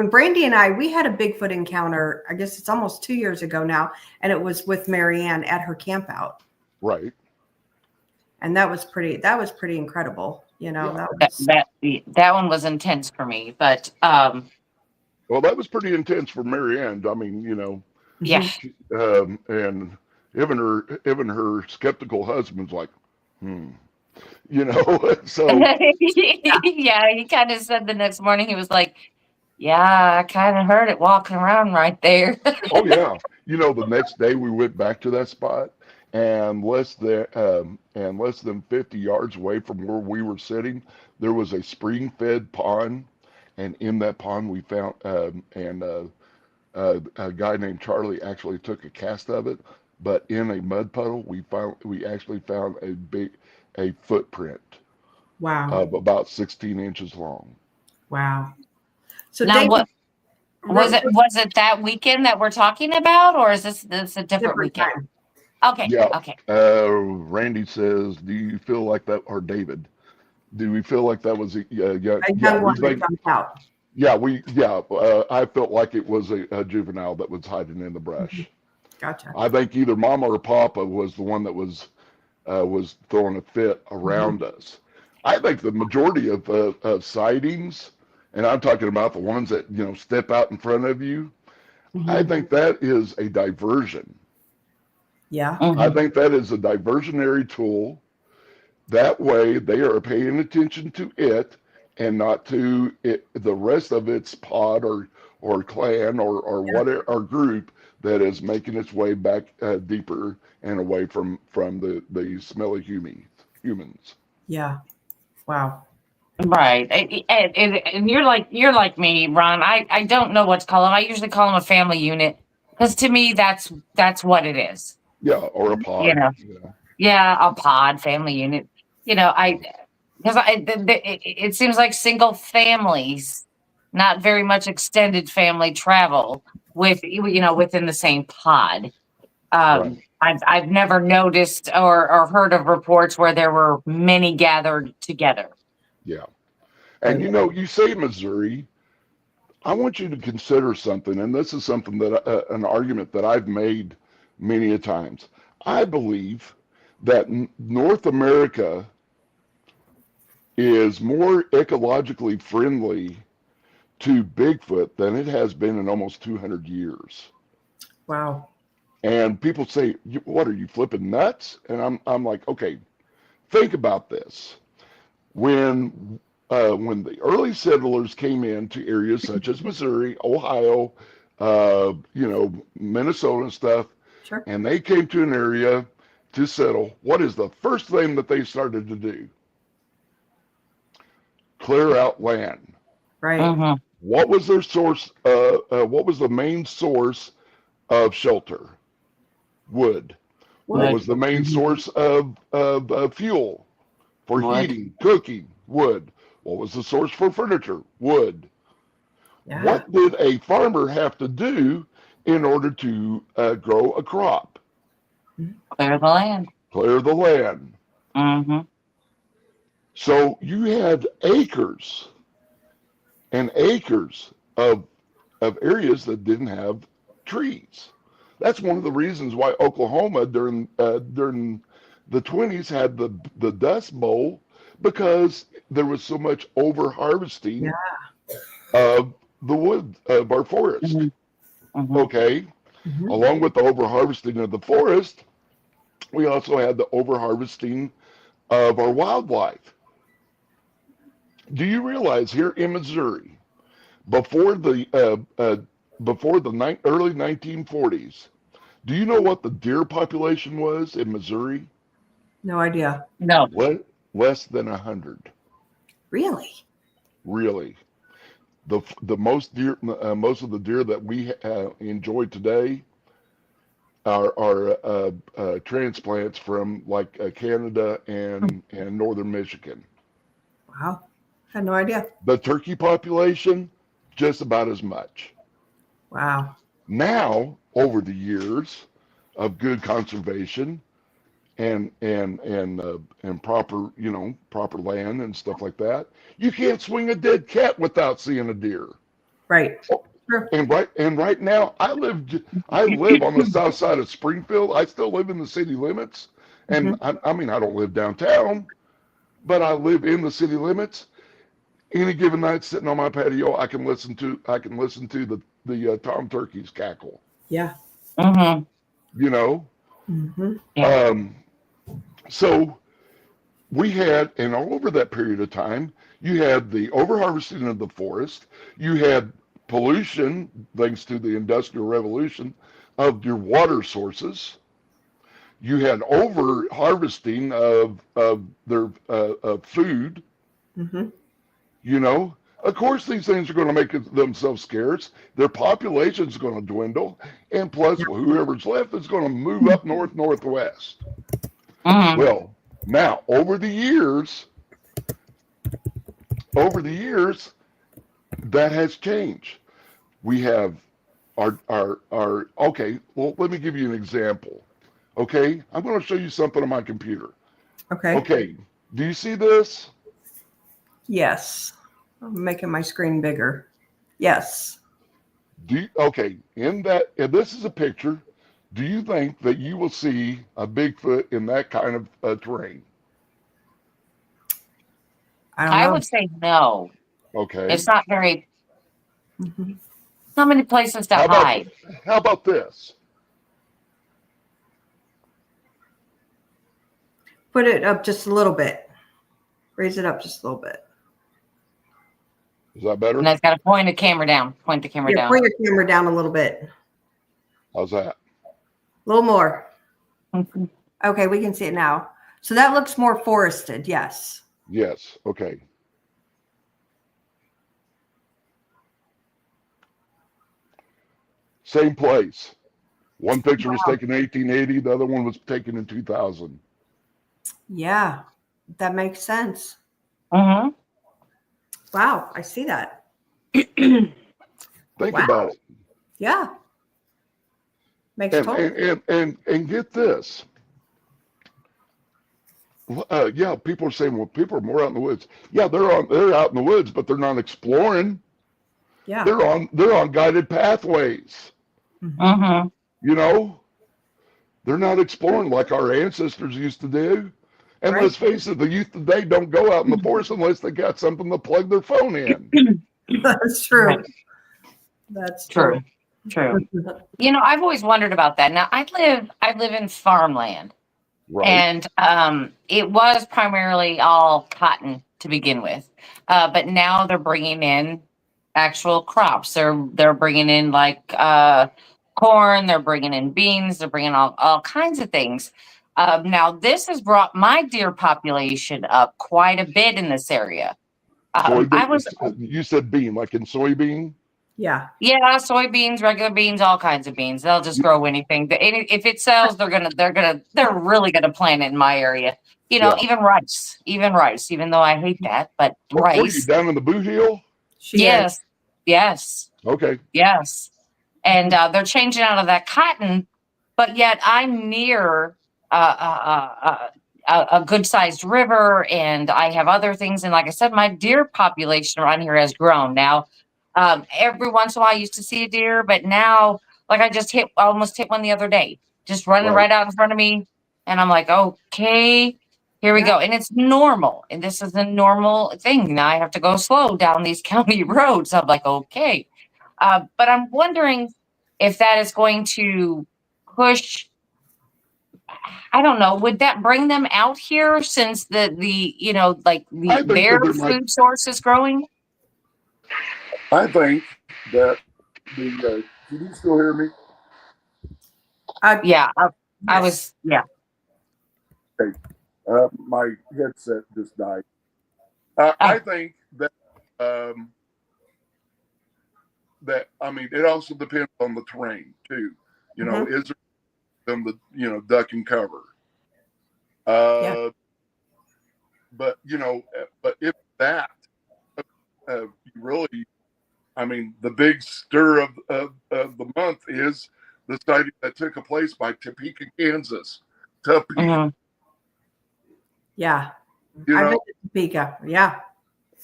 Brandy and I, we had a Bigfoot encounter, I guess it's almost 2 years ago now, and it was with Marianne at her camp out. Right. And that was pretty incredible. You know, Yeah. that was That one was intense for me, but Well, that was pretty intense for Marianne. I mean, you know, yeah. and even her skeptical husband's like, you know, so Yeah, he kind of said the next morning, he was like, yeah, I kind of heard it walking around right there. oh yeah, you know, the next day we went back to that spot, and less than 50 yards away from where we were sitting, there was a spring-fed pond, and in that pond we found a guy named Charlie actually took a cast of it, but in a mud puddle we actually found a footprint wow. of about 16 inches long. Wow. So Now, David, was it that weekend that we're talking about, or is this a different weekend? time. Okay. Yeah. Okay. Randy says, "Do you feel like that?" Or David, do we feel like that was a young? A young one that jumped out. I felt like it was a juvenile that was hiding in the brush. Gotcha. I think either Mama or Papa was the one that was throwing a fit around us. I think the majority of sightings, and I'm talking about the ones that, you know, step out in front of you, I think that is a diversion. Yeah. I think that is a diversionary tool. That way they are paying attention to it and not to the rest of its pod or clan or whatever, or group that is making its way back deeper and away from the smelly humans. Yeah. Wow. Right. And you're like me, Ron. I don't know what to call them. I usually call them a family unit, because to me that's what it is. Yeah, or a pod. You know. Yeah, a pod, family unit. You know, it seems like single families, not very much extended family travel within the same pod. Right. I've never noticed or heard of reports where there were many gathered together. Yeah. And, you know, you say Missouri, I want you to consider something, and this is something that an argument that I've made many a times. I believe that North America is more ecologically friendly to Bigfoot than it has been in almost 200 years. Wow. And people say, "What are you flipping nuts?" And I'm like, okay, think about this. When the early settlers came into areas such as Missouri, Ohio, Minnesota and stuff, Sure. and they came to an area to settle, what is the first thing that they started to do? Clear out land. Right. What was their source? What was the main source of shelter? Wood. What was the main source of fuel for heating, cooking? Wood. What was the source for furniture? Wood. Yeah. What did a farmer have to do in order to grow a crop? Clear the land. Clear the land. So you had acres and acres of areas that didn't have trees. That's one of the reasons why Oklahoma during the 20s had the Dust Bowl, because there was so much over harvesting of the wood of our forest. Okay. Along with the over harvesting of the forest, we also had the over harvesting of our wildlife. Do you realize here in Missouri, before the early 1940s, do you know what the deer population was in Missouri? No idea. No. Less than 100. Really? Really. The most of the deer that we enjoy today are transplants from like Canada and northern Michigan. Wow. Had no idea. The turkey population, just about as much. Wow. Now, over the years of good conservation and proper land and stuff like that, you can't swing a dead cat without seeing a deer. Right. Sure. And right now, I live on the south side of Springfield. I still live in the city limits, and I don't live downtown, but I live in the city limits. Any given night, sitting on my patio, I can listen to the tom turkeys cackle. Yeah. Mm-hmm. You know, Yeah. so we had, and all over that period of time, you had the overharvesting of the forest. You had pollution, thanks to the Industrial Revolution, of your water sources. You had over harvesting of their food. Mm-hmm. You know, of course, these things are going to make themselves scarce. Their population is going to dwindle, and plus, whoever's left is going to move up northwest. Mm-hmm. Well, now over the years, that has changed. We have our okay. Well, let me give you an example. Okay, I'm going to show you something on my computer. Okay. Okay, do you see this? Yes. I'm making my screen bigger. Yes. Okay, in this is a picture. Do you think that you will see a Bigfoot in that kind of terrain? I don't I know. would say no. Okay. It's not very. Mhm. Not many places to How about hide. how about this? Put it up just a little bit. Raise it up just a little bit. Is that better? And it's got to point the camera down. Point the camera Yeah, down. point your camera down a little bit. How's that? A little more. Mhm. Okay, we can see it now. So that looks more forested. Yes. Yes. Okay. Same place. One picture was taken in 1880. The other one was taken in 2000. Yeah, that makes sense. Mm-hmm. Wow, I see that. Think Wow. about it. Yeah. Makes total. And get this. Yeah, people are saying, well, people are more out in the woods. Yeah, they're out in the woods, but they're not exploring. Yeah. They're on guided pathways. Mm-hmm. You know, they're not exploring like our ancestors used to do. And Right. let's face it, the youth today don't go out in the forest unless they got something to plug their phone in. That's true. Right. That's True. True. You know, I've always wondered about that. Now, I live in farmland, Right. and it was primarily all cotton to begin with, but now they're bringing in actual crops. They're bringing in like corn. They're bringing in beans. They're bringing all kinds of things. Now, this has brought my deer population up quite a bit in this area. You said bean, like in soybean? Yeah. Yeah, soybeans, regular beans, all kinds of beans. They'll just grow anything. If it sells, they're really gonna plant it in my area. You know, Yeah. even rice. Even though I hate that, but Were you rice. down in the boot heel? Yes. Yes. Okay. Yes. And they're changing out of that cotton, but yet I'm near a good sized river, and I have other things. And like I said, my deer population around here has grown. Now, every once in a while I used to see a deer, but now, like I almost hit one the other day, just running right out in front of me. And I'm like, okay, here we go. And it's normal. And this is a normal thing. Now I have to go slow down these county roads. I'm like, okay. But I'm wondering if that is going to push. I don't know. Would that bring them out here since their food source is growing? I think that can you still hear me? Yeah, I was. Yeah. Okay. My headset just died. I think that it also depends on the terrain too. You know, is there them the duck and cover? But if that really, the big stir of the month is the sighting that took place by Topeka, Kansas. Topeka. Yeah. You I've know, been to Topeka. Yeah.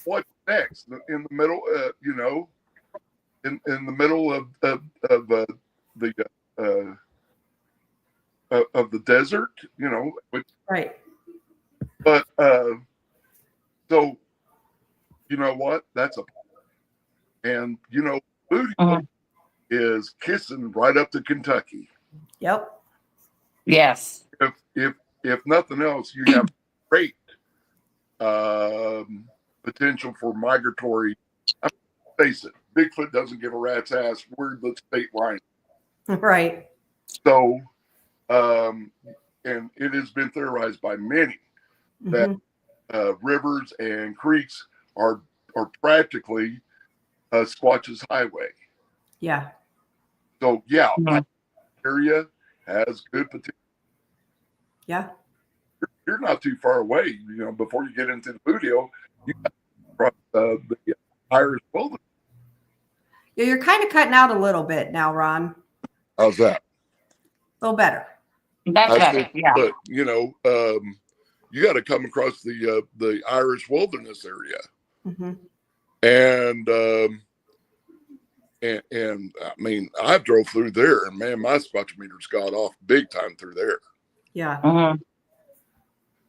what's next? In the middle, in the middle of the desert, which, Right. but So, you know what? That's a, and you know, Booty is kissing right up to Kentucky. Yep. Yes. If nothing else, you have great potential for migratory. I mean, face it, Bigfoot doesn't give a rat's ass where the state line. Right. So, and it has been theorized by many that rivers and creeks are practically Squatch's highway. Yeah. So yeah, my area has good potential. Yeah. You're not too far away. You know, before you get into the Budio, you got the Irish wilderness. Yeah, you're kind of cutting out a little bit now, Ron. How's that? A little better. That's better. Said, Yeah. But you know, you got to come across the Irish wilderness area, and I mean, I drove through there, and man, my spectrometers got off big time through there. Yeah.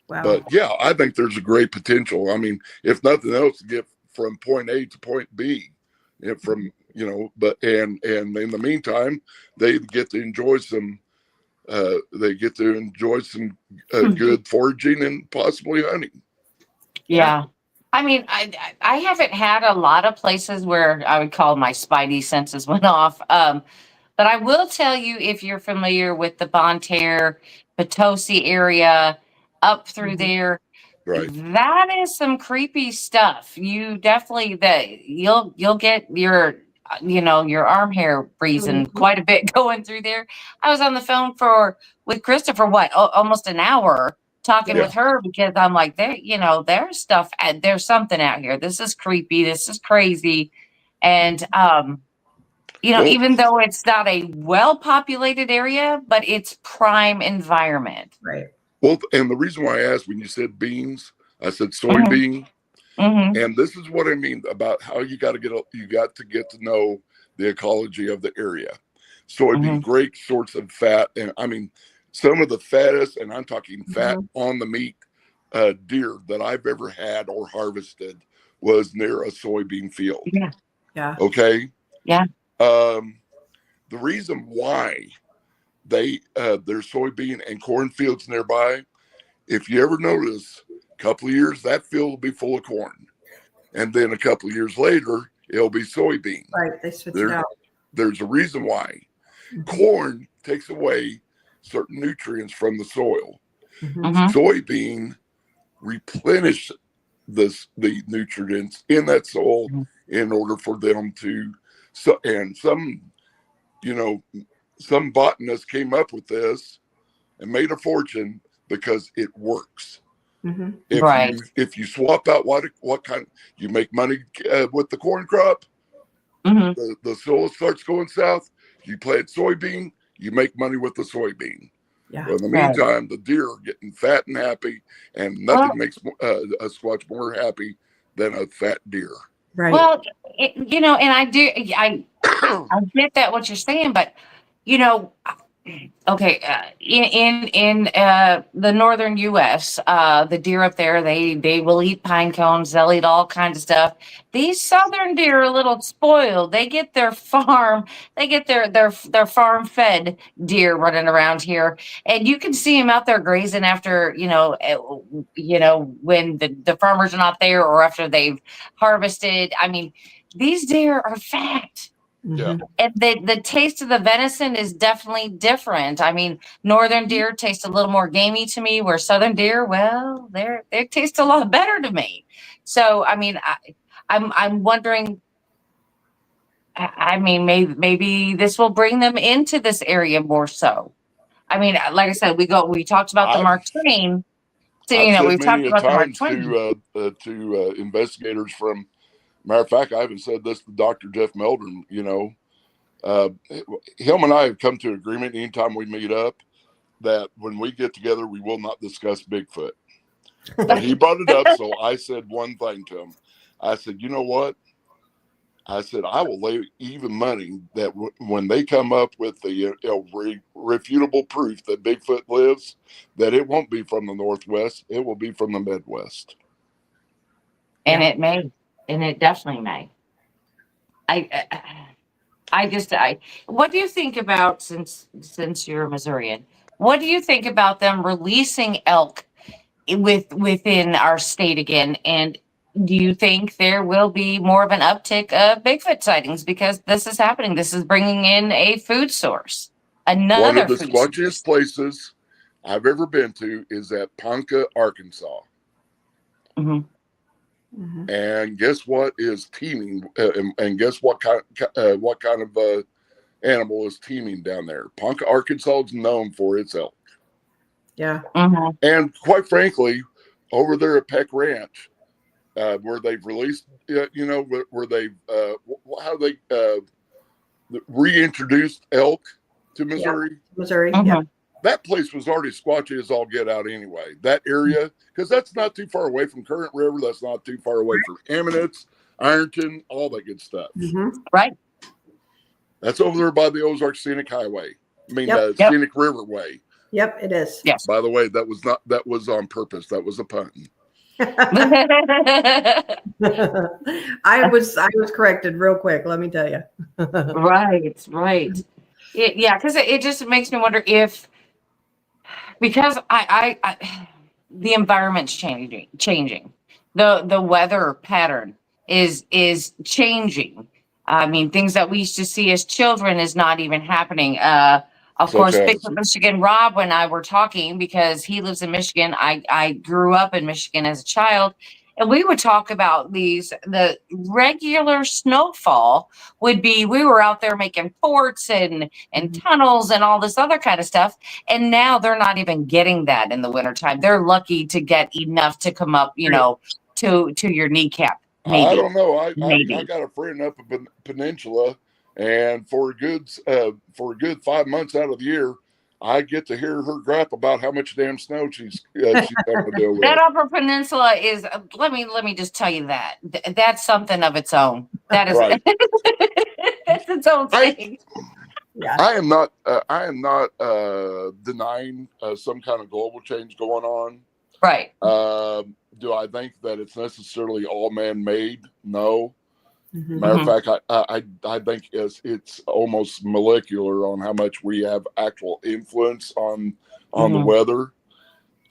Wow. But yeah, I think there's a great potential. I mean, if nothing else, to get from point A to point B, from you know, but and in the meantime, they get to enjoy some. They get to enjoy some good foraging and possibly hunting. Yeah. I mean, I haven't had a lot of places where I would call my spidey senses went off. But I will tell you, if you're familiar with the Bonne Terre, Potosi area, up through there, Right. that is some creepy stuff. You definitely you'll get your your arm hair freezing quite a bit going through there. I was on the phone with Krista for almost an hour talking with her, because I'm like, there's stuff, there's something out here. This is creepy. This is crazy. And, even though it's not a well-populated area, but it's prime environment. Right. Well, and the reason why I asked when you said beans, I said soybean. And this is what I mean about how you got to get to know the ecology of the area. Soybean, great sorts of fat. And I mean, some of the fattest, and I'm talking fat on the meat deer that I've ever had or harvested was near a soybean field. Yeah. Yeah. Okay. Yeah. The reason why there's soybean and corn fields nearby, if you ever notice, a couple of years that field will be full of corn, and then a couple of years later it'll be soybean. Right. They switch it out. There's a reason why. Corn takes away certain nutrients from the soil. Soybean replenish the nutrients in that soil in order for them to. And some botanists came up with this and made a fortune because it works. If you swap out what kind, you make money with the corn crop, the soil starts going south. You plant soybean, you make money with the soybean. Yeah. But in the meantime, the deer are getting fat and happy, and nothing makes a Squatch more happy than a fat deer. Right. Well, and I get that what you're saying, but okay, in the northern U.S., the deer up there, they will eat pine cones, they'll eat all kinds of stuff. These southern deer are a little spoiled. They get their farm fed deer running around here, and you can see them out there grazing after when the farmers are not there or after they've harvested. I mean, these deer are fat. Yeah. And the taste of the venison is definitely different. I mean, northern deer taste a little more gamey to me, where southern deer, well, they taste a lot better to me. So, I mean, I'm wondering. I mean, maybe this will bring them into this area more so. I mean, like I said, we talked about the Mark Twain. So we've talked about the Mark Twain to investigators from. Matter of fact, I even said this to Dr. Jeff Meldrum. Him and I have come to an agreement anytime we meet up that when we get together, we will not discuss Bigfoot. But he brought it up, so I said one thing to him. I said, you know what? I said, I will lay even money that when they come up with the refutable proof that Bigfoot lives, that it won't be from the Northwest. It will be from the Midwest. and it may, and it definitely may. What do you think about, since you're a Missourian, what do you think about them releasing elk within our state again? And do you think there will be more of an uptick of Bigfoot sightings because this is happening? This is bringing in a food source, another One of the food squatchiest source. places I've ever been to is at Ponca, Arkansas. Mhm. And guess what is teeming? And guess what kind of animal is teeming down there? Ponca, Arkansas is known for its elk. Yeah. Mhm. And quite frankly, over there at Peck Ranch, where they've released, where they've how they reintroduced elk to Missouri. Missouri. Mhm. Yeah. That place was already squatchy as all get out anyway. That area, because that's not too far away from Current River. That's not too far away from Eminence, Ironton, all that good stuff. Right. That's over there by the Ozarks Scenic Highway. I mean, Yep. Scenic Riverway. Yep, it is. Yes. By the way, that was on purpose. That was a pun. I was corrected real quick, let me tell you. Right. Yeah, because it just makes me wonder if, because I the environment's changing. The weather pattern is changing. I mean, things that we used to see as children is not even happening. Of course, Bigfoot Michigan Rob and I were talking because he lives in Michigan. I grew up in Michigan as a child, and we would talk about the regular snowfall would be, we were out there making forts and tunnels and all this other kind of stuff. And now they're not even getting that in the wintertime. They're lucky to get enough to come up, to your kneecap. Maybe. I don't know. I Maybe. got a friend up in Peninsula, and for a good 5 months out of the year, I get to hear her gripe about how much damn snow she's having to deal with. That Upper Peninsula is. Let me just tell you that that's something of its own. That is. Right. It's its own thing. I am not denying some kind of global change going on. Right. Do I think that it's necessarily all man-made? No. Mhm. Matter of fact, I think it's almost molecular on how much we have actual influence on the weather.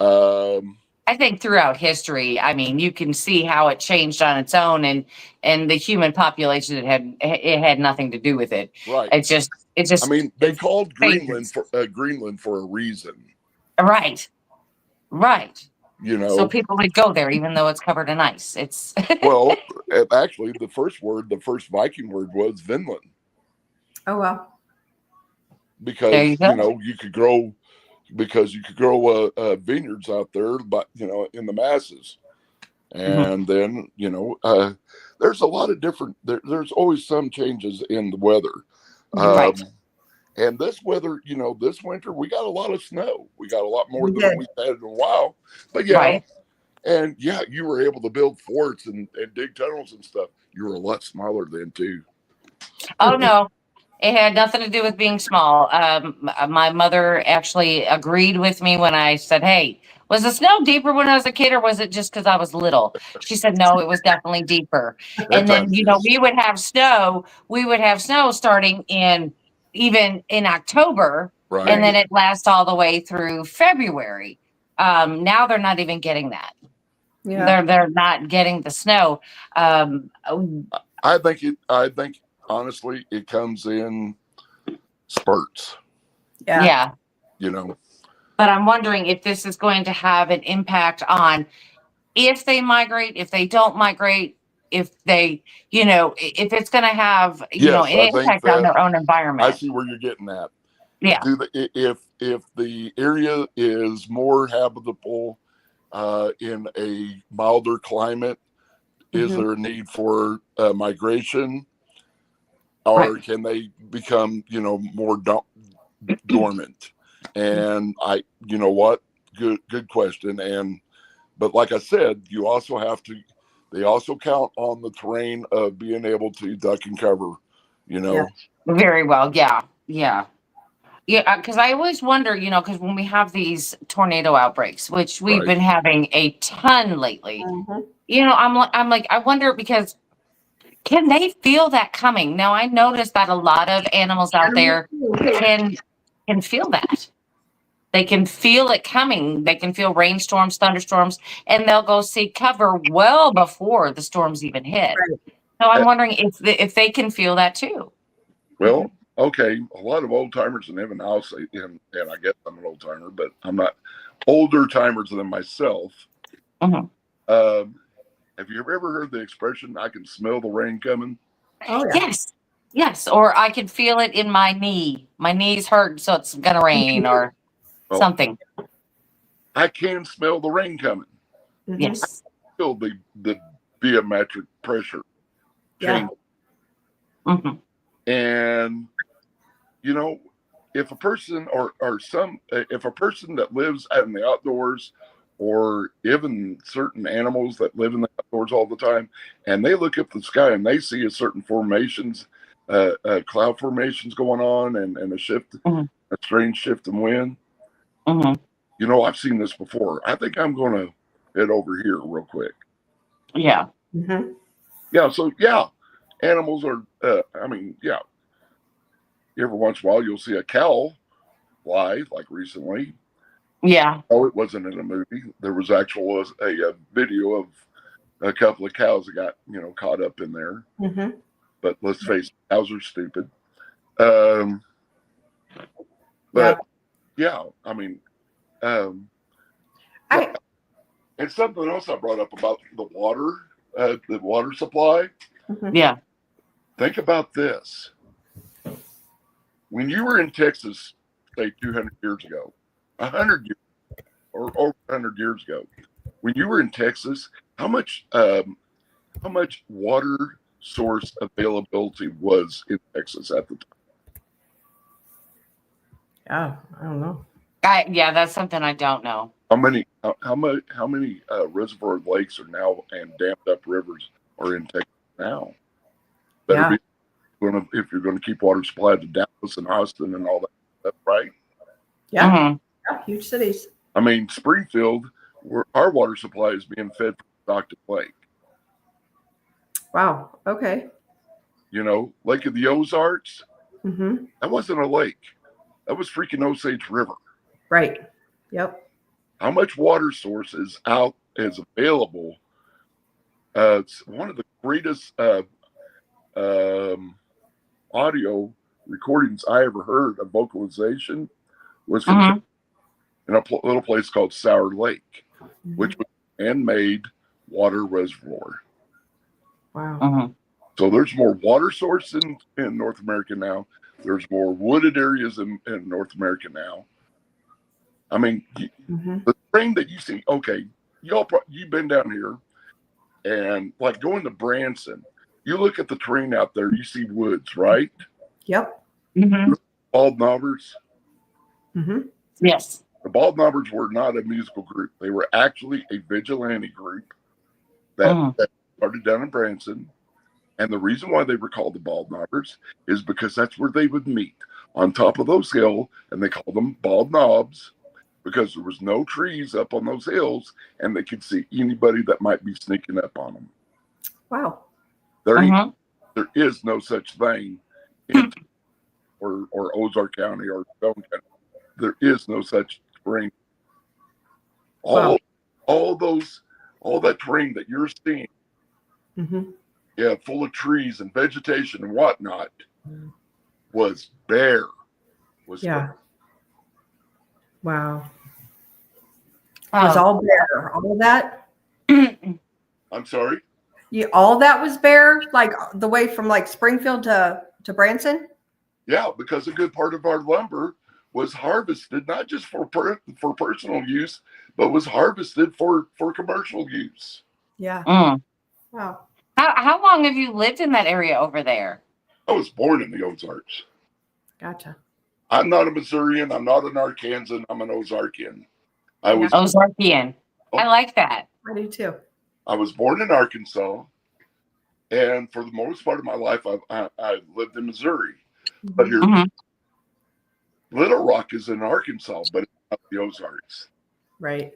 I think throughout history, I mean, you can see how it changed on its own, and the human population it had nothing to do with it. Right. It's just. I mean, they called phases. Greenland for a reason. Right. You know. So people would go there even though it's covered in ice. It's Well, actually, the first Viking word was Vinland. Oh well. Because you could grow vineyards out there, but in the masses, and then there's a lot of different. There's always some changes in the weather, right. And this weather, this winter we got a lot of snow. We got a lot more than we've had in a while. But Right. And you were able to build forts and dig tunnels and stuff. You were a lot smaller then too. Oh no, it had nothing to do with being small. My mother actually agreed with me when I said, "Hey, was the snow deeper when I was a kid, or was it just because I was little?" She said, "No, it was definitely deeper." And then we would have snow. We would have snow starting even in October, Right. and then it lasts all the way through February. Now they're not even getting that. Yeah. They're not getting the snow. I think honestly it comes in spurts. Yeah. But I'm wondering if this is going to have an impact on if they migrate, if they don't migrate, if they, if it's going to have, an impact on their own environment. I see where you're getting at. Yeah. If the area is more habitable in a milder climate, is there a need for migration, or can they become more dormant? And good question. But like I said, they also count on the terrain of being able to duck and cover. Very well. Yeah. Yeah, because I always wonder, because when we have these tornado outbreaks, which we've Right. been having a ton lately, Mhm. I'm like, I wonder because can they feel that coming? Now I noticed that a lot of animals out there can feel that. They can feel it coming. They can feel rainstorms, thunderstorms, and they'll go seek cover well before the storms even hit. Right. So I'm wondering if they can feel that too. Well, okay, a lot of old timers, and even I'll say, and I guess I'm an old timer, but I'm not older timers than myself. Mhm. Have you ever heard the expression, I can smell the rain coming? Oh yeah. Yes. Or I can feel it in my knee. My knee's hurt, so it's gonna rain or Well, something. I can smell the rain coming. Mhm. Yes. Feel the barometric pressure change. Yeah. Hmm. And if a person if a person that lives out in the outdoors, or even certain animals that live in the outdoors all the time, and they look up the sky and they see a certain formations, cloud formations going on, and a shift, Mhm. a strange shift in wind. Hmm. I've seen this before. I think I'm going to head over here real quick. Yeah. Mhm. Yeah. So animals are. Yeah. Every once in a while, you'll see a cow fly, like recently. Yeah. Oh, it wasn't in a movie. There was a video of a couple of cows that got caught up in there. Mhm. But let's face it, cows are stupid. But Yeah. I mean, um, I and something else I brought up about the water supply. Mhm. Yeah. Think about this: when you were in Texas, say 200 years ago, 100 years or over 100 years ago, when you were in Texas, how much water source availability was in Texas at the time? Yeah, I don't know. Yeah, that's something I don't know. How many reservoir lakes are now, and dammed up rivers are in Texas now? Better Yeah. be if you're going to keep water supply to Dallas and Austin and all that stuff, right? Yeah. Mhm. Yeah. Huge cities. I mean, Springfield, where our water supply is being fed from Stockton Lake. Wow. Okay. Lake of the Ozarks, Mm-hmm. that wasn't a lake. That was freaking Osage River. Right. Yep. How much water source is available? It's one of the greatest audio recordings I ever heard of vocalization was from Mhm. in a little place called Sour Lake, Mhm. which was a man-made water reservoir. Wow. Mhm. So there's more water source in North America now. There's more wooded areas in North America now. I mean, Mm-hmm. the thing that you see, okay, you've been down here, and like going to Branson, you look at the terrain out there, you see woods, right? Yep. Mhm. Bald Knobbers. Mm-hmm. Yes. The Bald Knobbers were not a musical group. They were actually a vigilante group that Mhm. started down in Branson. And the reason why they were called the Bald Knobbers is because that's where they would meet, on top of those hills, and they called them Bald Knobs because there was no trees up on those hills, and they could see anybody that might be sneaking up on them. Wow. Mhm. There is no such thing in or Ozark County or Stone County. There is no such terrain. Wow. All that terrain that you're seeing, Mm-hmm. full of trees and vegetation and whatnot, was bare. Yeah. Wow. Oh. Was all bare. All of that. I'm sorry. All that was bare, like the way from like Springfield to Branson. Yeah, because a good part of our lumber was harvested not just for personal use, but was harvested for commercial use. Yeah. Mm. Wow. How long have you lived in that area over there? I was born in the Ozarks. Gotcha. I'm not a Missourian. I'm not an Arkansan. I'm an Ozarkian. I was Ozarkian. I like that. I do too. I was born in Arkansas, and for the most part of my life, I lived in Missouri. But here, Mhm. Little Rock is in Arkansas, but it's not the Ozarks. Right.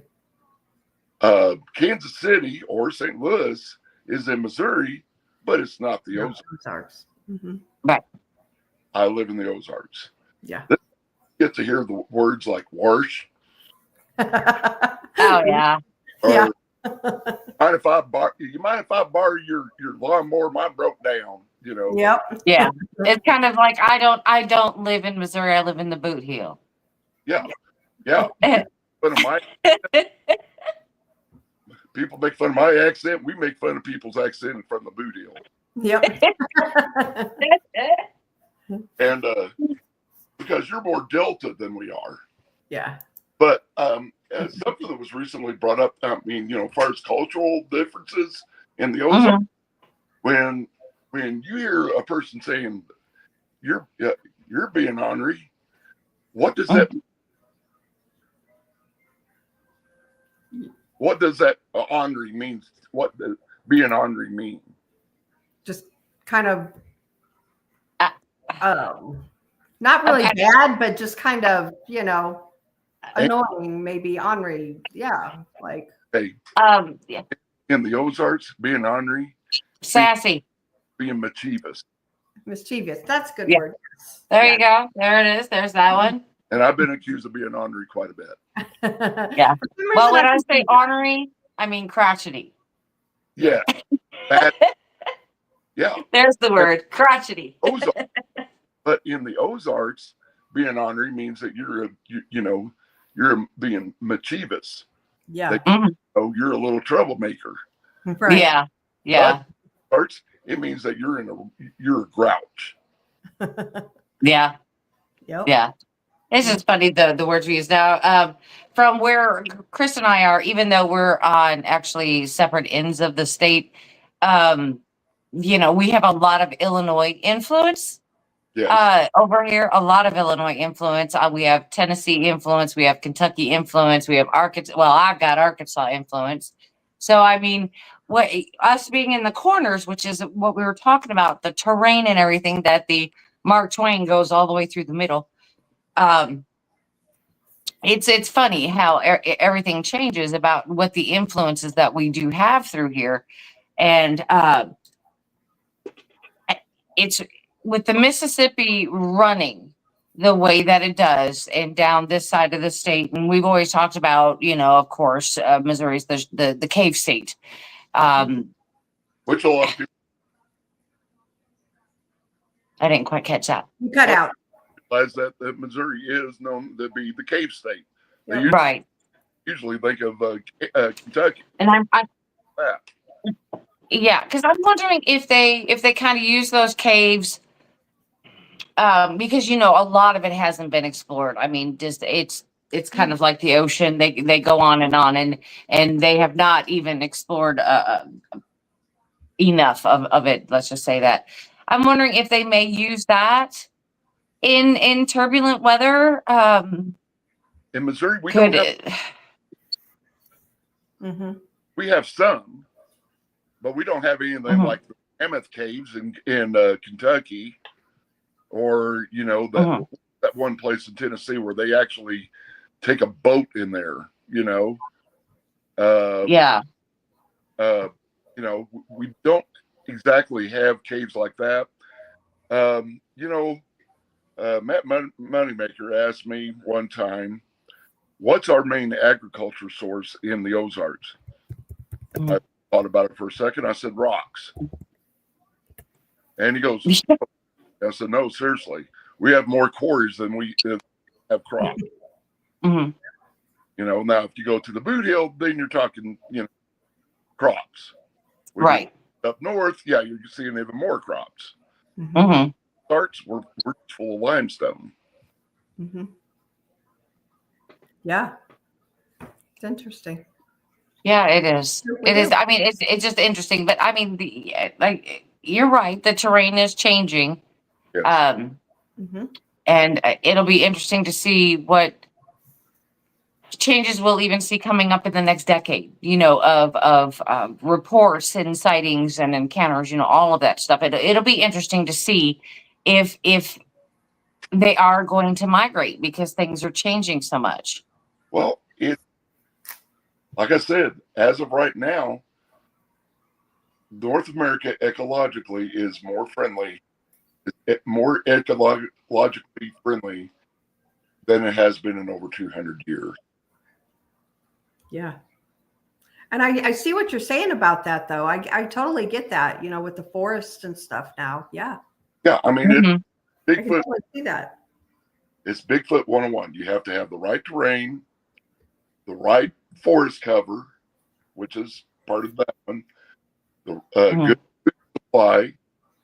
Kansas City or St. Louis is in Missouri, but it's not the Ozarks. Ozarks. Mm-hmm. Right. I live in the Ozarks. Yeah. You get to hear the words like wash. Oh yeah. Or, Yeah. mind if I borrow your lawnmower? Mine broke down. You know. Yep. Yeah. It's kind of like I don't live in Missouri. I live in the boot heel. Yeah. Yeah. Fun of my people make fun of my accent. We make fun of people's accent from the boot heel. Yep. And because you're more Delta than we are. Yeah. But something that was recently brought up, I mean, you know, as far as cultural differences in the Ozarks, when you hear a person saying you're being ornery, what does that mean? What does that ornery mean? What does being ornery mean? Just kind of not really bad, but just kind of, you know, annoying, maybe ornery. Yeah. Like Hey, yeah. in the Ozarks, being ornery, Sassy. being mischievous. mischievous. That's a good Yeah. word. There you go. There it is. There's that one. And I've been accused of being ornery quite a bit. Yeah. For some Well, reason, when I think say ornery, I mean crotchety. Yeah. That, yeah. There's the word, crotchety. Ozarks. But in the Ozarks, being ornery means that you're being mischievous. yeah. Oh, you're a little troublemaker. Right. Yeah. Yeah. Ozarks, it means that you're a grouch. Yeah. Yep. Yeah. It's just funny the words we use now. From where Chris and I are, even though we're on actually separate ends of the state, you know, we have a lot of Illinois influence. Yes. Over here, a lot of Illinois influence. We have Tennessee influence. We have Kentucky influence. We have Arkansas. Well, I've got Arkansas influence. So, I mean, what us being in the corners, which is what we were talking about, the terrain and everything, that the Mark Twain goes all the way through the middle. It's funny how everything changes about what the influences that we do have through here, and it's with the Mississippi running the way that it does and down this side of the state. And we've always talked about, you know, of course, Missouri's the cave state. Which a lot of people I didn't quite catch that. You cut out. realize that Missouri is known to be the cave state. They Yep. Right. usually think of Kentucky. And I'm That. yeah, because I'm wondering if they kind of use those caves, because you know a lot of it hasn't been explored. I mean, just it's kind of like the ocean. They go on, and they have not even explored enough of it. Let's just say that. I'm wondering if they may use that in turbulent weather. In Missouri, we Could don't it? Mm-hmm. we have some, but we don't have anything Mhm. like the Mammoth Caves in Kentucky, or you know Mhm. that one place in Tennessee where they actually take a boat in there. You know, Yeah. you know, we don't exactly have caves like that. You know, Matt Moneymaker asked me one time, "What's our main agriculture source in the Ozarks?" Mhm. I thought about it for a second. I said, "Rocks." And he goes, I said, "No, seriously, we have more quarries than we have crops." hmm You know, now if you go to the boot hill, then you're talking, you know, crops. When Right. you're up north, yeah, you're seeing even more crops. hmm Starts we're full of limestone. Mm-hmm. Yeah. It's interesting. Yeah, it is. We It is. do. I mean, it's just interesting. But I mean, like you're right. The terrain is changing. Yes. Mm-hmm. And it'll be interesting to see what changes we'll even see coming up in the next decade. You know, of reports and sightings and encounters. You know, all of that stuff. It'll be interesting to see if They are going to migrate because things are changing so much. Well, like I said, as of right now, North America ecologically is more ecologically friendly than it has been in over 200 years. Yeah. And I see what you're saying about that, though. I totally get that, with the forest and stuff now. Yeah. Yeah, I mean, Mhm. I can Bigfoot. totally see that. It's Bigfoot 101. You have to have the right terrain, the right forest cover, which is part of that one, the good food supply,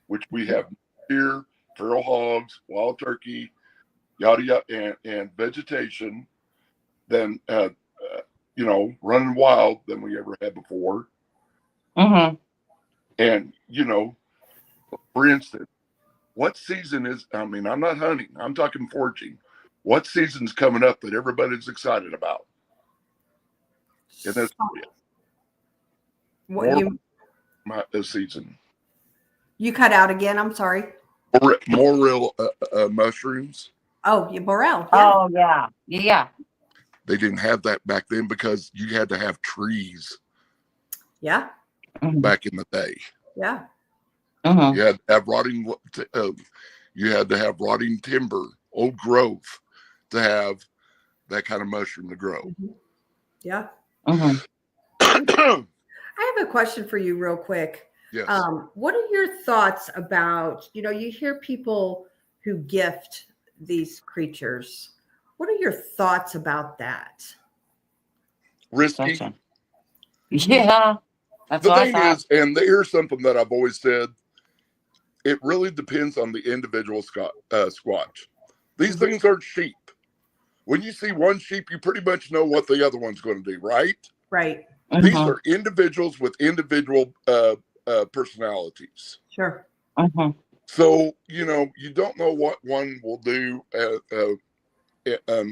which we have deer, feral hogs, wild turkey, yada yada, and vegetation, then running wild than we ever had before. Mm-hmm. And for instance, what season is? I mean, I'm not hunting. I'm talking foraging. What season's coming up that everybody's excited about? In this season, you cut out again. I'm sorry. Morel mushrooms. Oh, morel. Yeah. Oh, yeah. Yeah. They didn't have that back then because you had to have trees. Yeah. Back in the day. Yeah. Mm-hmm. You had to have rotting. You had to have rotting timber, old growth, to have that kind of mushroom to grow. Mm-hmm. Yeah. Mm-hmm. I have a question for you, real quick. Yes. What are your thoughts about? You hear people who gift these creatures. What are your thoughts about that? Risky. Yeah. That's the what thing I thought. is, and here's something that I've always said, it really depends on the individual squatch. These things aren't sheep. When you see one sheep, you pretty much know what the other one's going to do, right? Right. Mm-hmm. These are individuals with individual personalities. Sure. Mm-hmm. So, you don't know what one will do the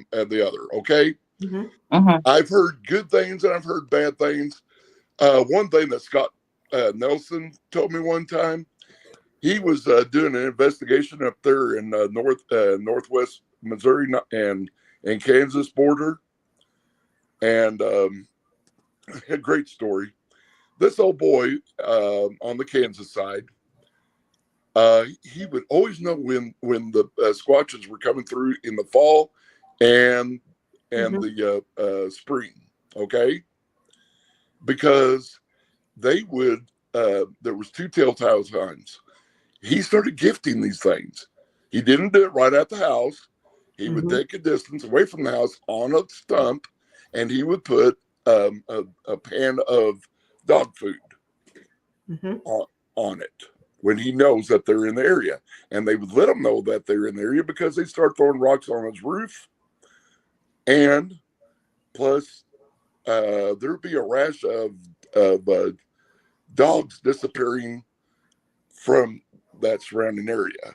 other, okay? Mm-hmm. Mm-hmm. I've heard good things and I've heard bad things. One thing that Scott Nelson told me one time, he was doing an investigation up there in northwest Missouri and Kansas border, and a great story. This old boy on the Kansas side, he would always know when the squatches were coming through in the fall and the spring, okay? Because they would, there was two telltale signs. He started gifting these things. He didn't do it right at the house. He would take a distance away from the house on a stump, and he would put a pan of dog food on it when he knows that they're in the area. And they would let him know that they're in the area because they start throwing rocks on his roof. And plus, there'd be a rash of dogs disappearing from that surrounding area.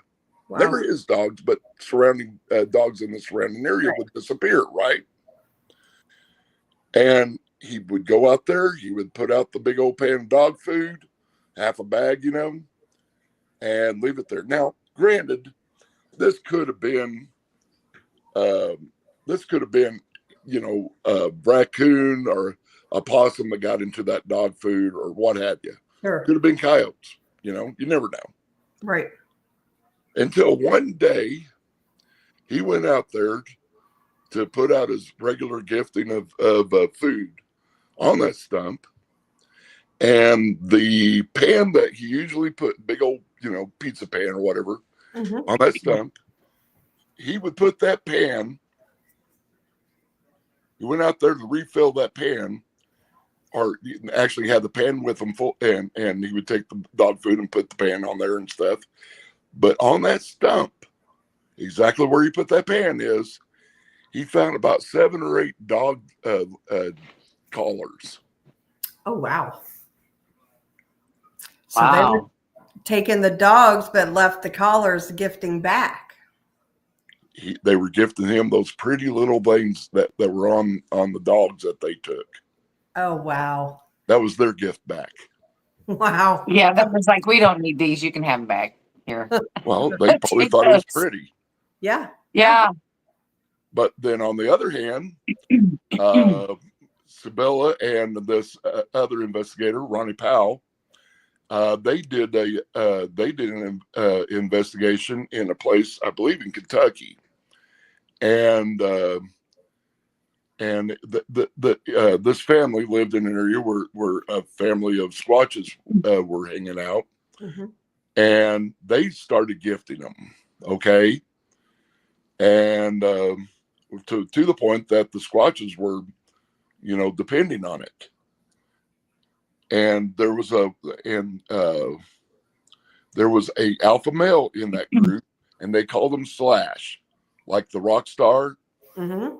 Wow. Never his dogs, but surrounding dogs in the surrounding area would disappear, right? And he would go out there, he would put out the big old pan of dog food, half a bag, and leave it there. Now, granted, this could have been a raccoon or a possum that got into that dog food or what have you. Sure. Could have been coyotes, you never know. Right. Until one day he went out there to put out his regular gifting of food on that stump. And the pan that he usually put, big old, pizza pan or whatever, on that stump, he would put that pan, he went out there to refill that pan, or actually had the pan with him full, and he would take the dog food and put the pan on there and stuff. But on that stump, exactly where he put that pan is, he found about 7 or 8 dog collars. Oh, wow. So they were taking the dogs, but left the collars gifting back. They were gifting him those pretty little things that were on the dogs that they took. Oh, wow. That was their gift back. Wow. Yeah, that was like, we don't need these. You can have them back here. Well, they probably thought it was pretty. Yeah. Yeah. But then on the other hand, Sabella and this other investigator, Ronnie Powell, they did an investigation in a place, I believe, in Kentucky, and this family lived in an area where a family of Squatches were hanging out, Mm-hmm. and they started gifting them. Okay, and to the point that the Squatches were, depending on it. And there was a alpha male in that group, and they called him Slash, like the rock star. Mm-hmm.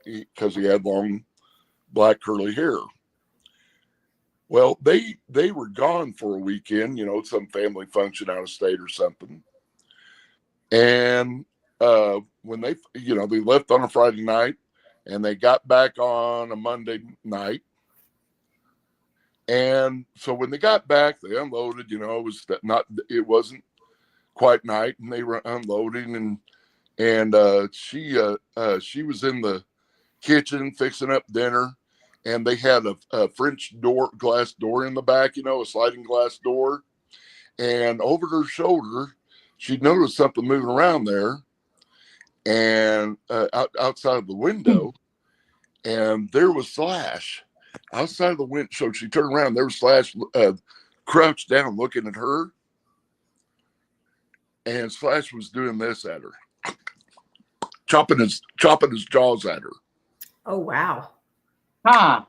Because he had long black curly hair. Well, they were gone for a weekend, some family function out of state or something. And when they left on a Friday night, and they got back on a Monday night. And so when they got back, they unloaded, it wasn't quite night, and they were unloading, and she was in the kitchen fixing up dinner, and they had a French glass door in the back, a sliding glass door, and over her shoulder, she noticed something moving around there, and outside of the window, and there was Slash outside of the window. So she turned around, there was Slash crouched down looking at her, and Slash was doing this at her, chopping his jaws at her. Oh, wow. Huh.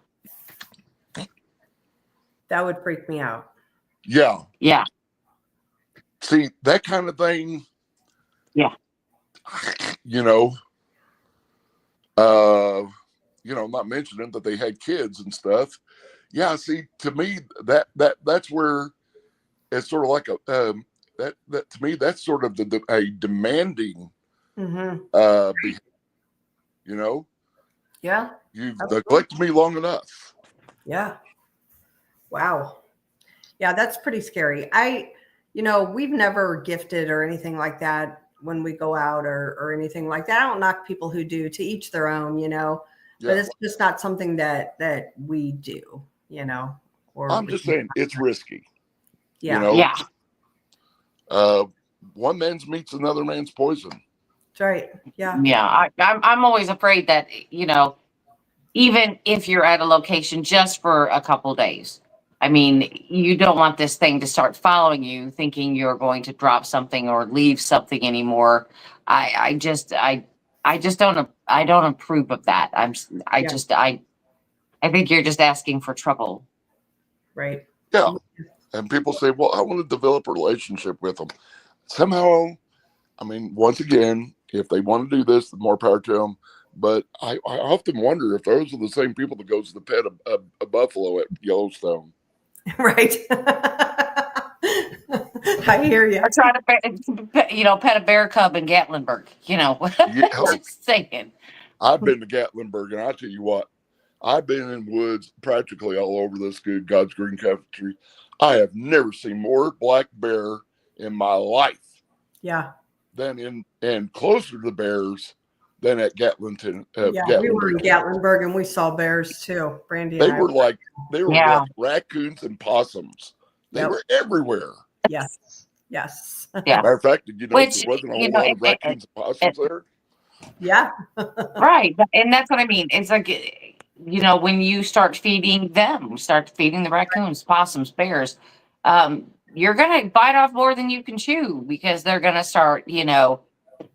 That would freak me out. Yeah. Yeah. See, that kind of thing. Yeah. Not mentioning that they had kids and stuff. Yeah. See, to me, that's where it's sort of like that to me, that's sort of a demanding, Mm-hmm. behavior, Yeah. You've Absolutely. neglected me long enough. Yeah. Wow. Yeah, that's pretty scary. We've never gifted or anything like that when we go out or anything like that. I don't knock people who do, to each their own, but it's just not something that we do, or I'm just saying it's risky. Yeah. Yeah. One man's meat's another man's poison. That's right. Yeah. Yeah. I'm always afraid that, even if you're at a location just for a couple days, I mean, you don't want this thing to start following you, thinking you're going to drop something or leave something anymore. I just don't approve of that. I think you're just asking for trouble. Right. Yeah. And people say, well, I want to develop a relationship with them. Somehow, I mean, once again, if they want to do this, the more power to them. But I often wonder if those are the same people that goes to the pet a buffalo at Yellowstone. Right. I hear you. Or try to, pet a bear cub in Gatlinburg, Yeah. Just saying. I've been to Gatlinburg, and I tell you what, I've been in woods practically all over this good God's green country. I have never seen more black bear in my life. Yeah. And closer to the bears than at Gatlinburg. We were in Gatlinburg and we saw bears too. Brandy. They were like raccoons and possums. They were everywhere. Yes. Yes. Yeah. Matter of fact, did you know there wasn't a whole lot of raccoons and possums there? Yeah. Right. And that's what I mean. It's like, when you start feeding the raccoons, possums, bears, you're going to bite off more than you can chew, because they're going to start,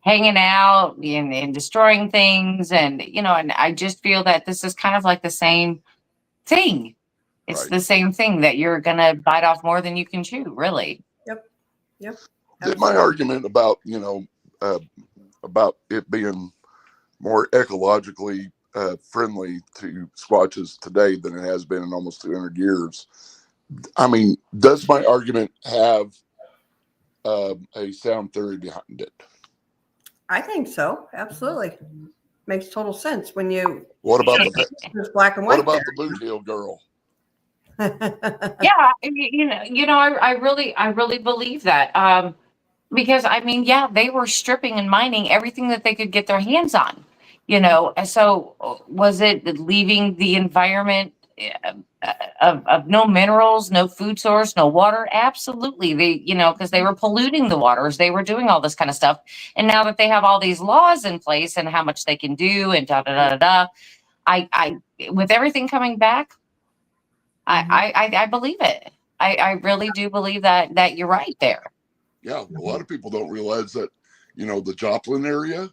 hanging out and destroying things. And I just feel that this is kind of like the same thing. It's the same thing, that you're going to bite off more than you can chew, really. Yep. My argument about, about it being more ecologically friendly to Squatches today than it has been in almost 200 years. I mean, does my argument have a sound theory behind it? I think so. Absolutely. Makes total sense when you. What about there's black and white? What about the Boot Hill girl? Yeah, I really believe that. Because I mean, yeah, they were stripping and mining everything that they could get their hands on, you know. And so, was it leaving the environment of no minerals, no food source, no water? Absolutely. They, you know, because they were polluting the waters, they were doing all this kind of stuff. And now that they have all these laws in place and how much they can do and da da da da da, I with everything coming back, I believe it. I really do believe that you're right there. Yeah, a lot of people don't realize that, you know, the Joplin area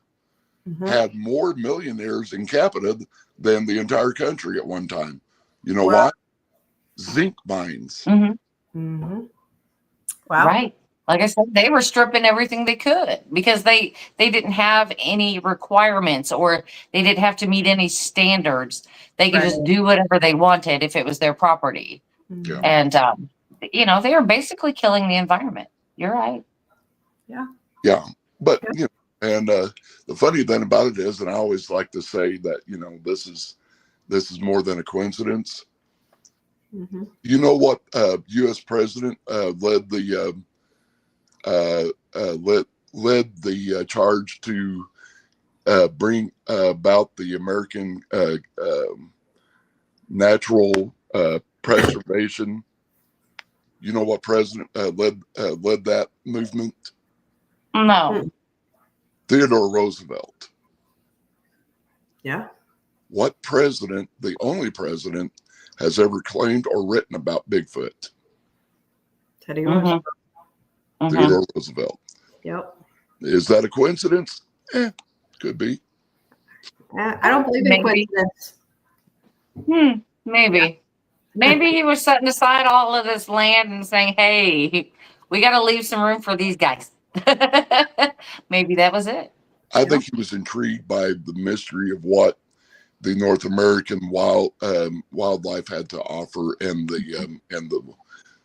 Mhm. had more millionaires in capita than the entire country at one time. You know Wow. why? Zinc mines. Mhm. Wow. Right. Like I said, they were stripping everything they could because they didn't have any requirements, or they didn't have to meet any standards. They could Right. just do whatever they wanted if it was their property. Yeah. Mhm. And you know, they are basically killing the environment. You're right. Yeah. But, you know, and the funny thing about it is, and I always like to say that, you know, this is more than a coincidence. Mhm. You know what U.S. president led the charge to bring about the American natural preservation? You know what president led that movement? No. Theodore Roosevelt. Yeah. What president, the only president, has ever claimed or written about Bigfoot? Teddy Roosevelt. Theodore Roosevelt. Yep. Is that a coincidence? Could be. I don't believe in Maybe. coincidence. Maybe. Maybe he was setting aside all of this land and saying, hey, we got to leave some room for these guys. Maybe that was it. I think he was intrigued by the mystery of what the North American wildlife had to offer, and the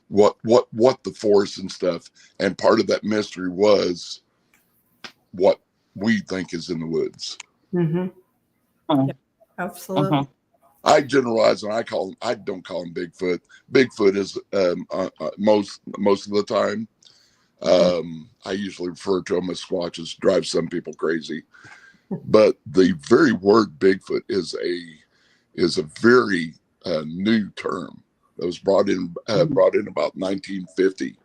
what the forests and stuff. And part of that mystery was what we think is in the woods. Mm-hmm. Mhm. Yeah, absolutely. Mhm. I generalize, and I don't call him Bigfoot. Bigfoot is most of the time. I usually refer to them as squatches. Drives some people crazy, but the very word Bigfoot is a very new term that was brought in about 1950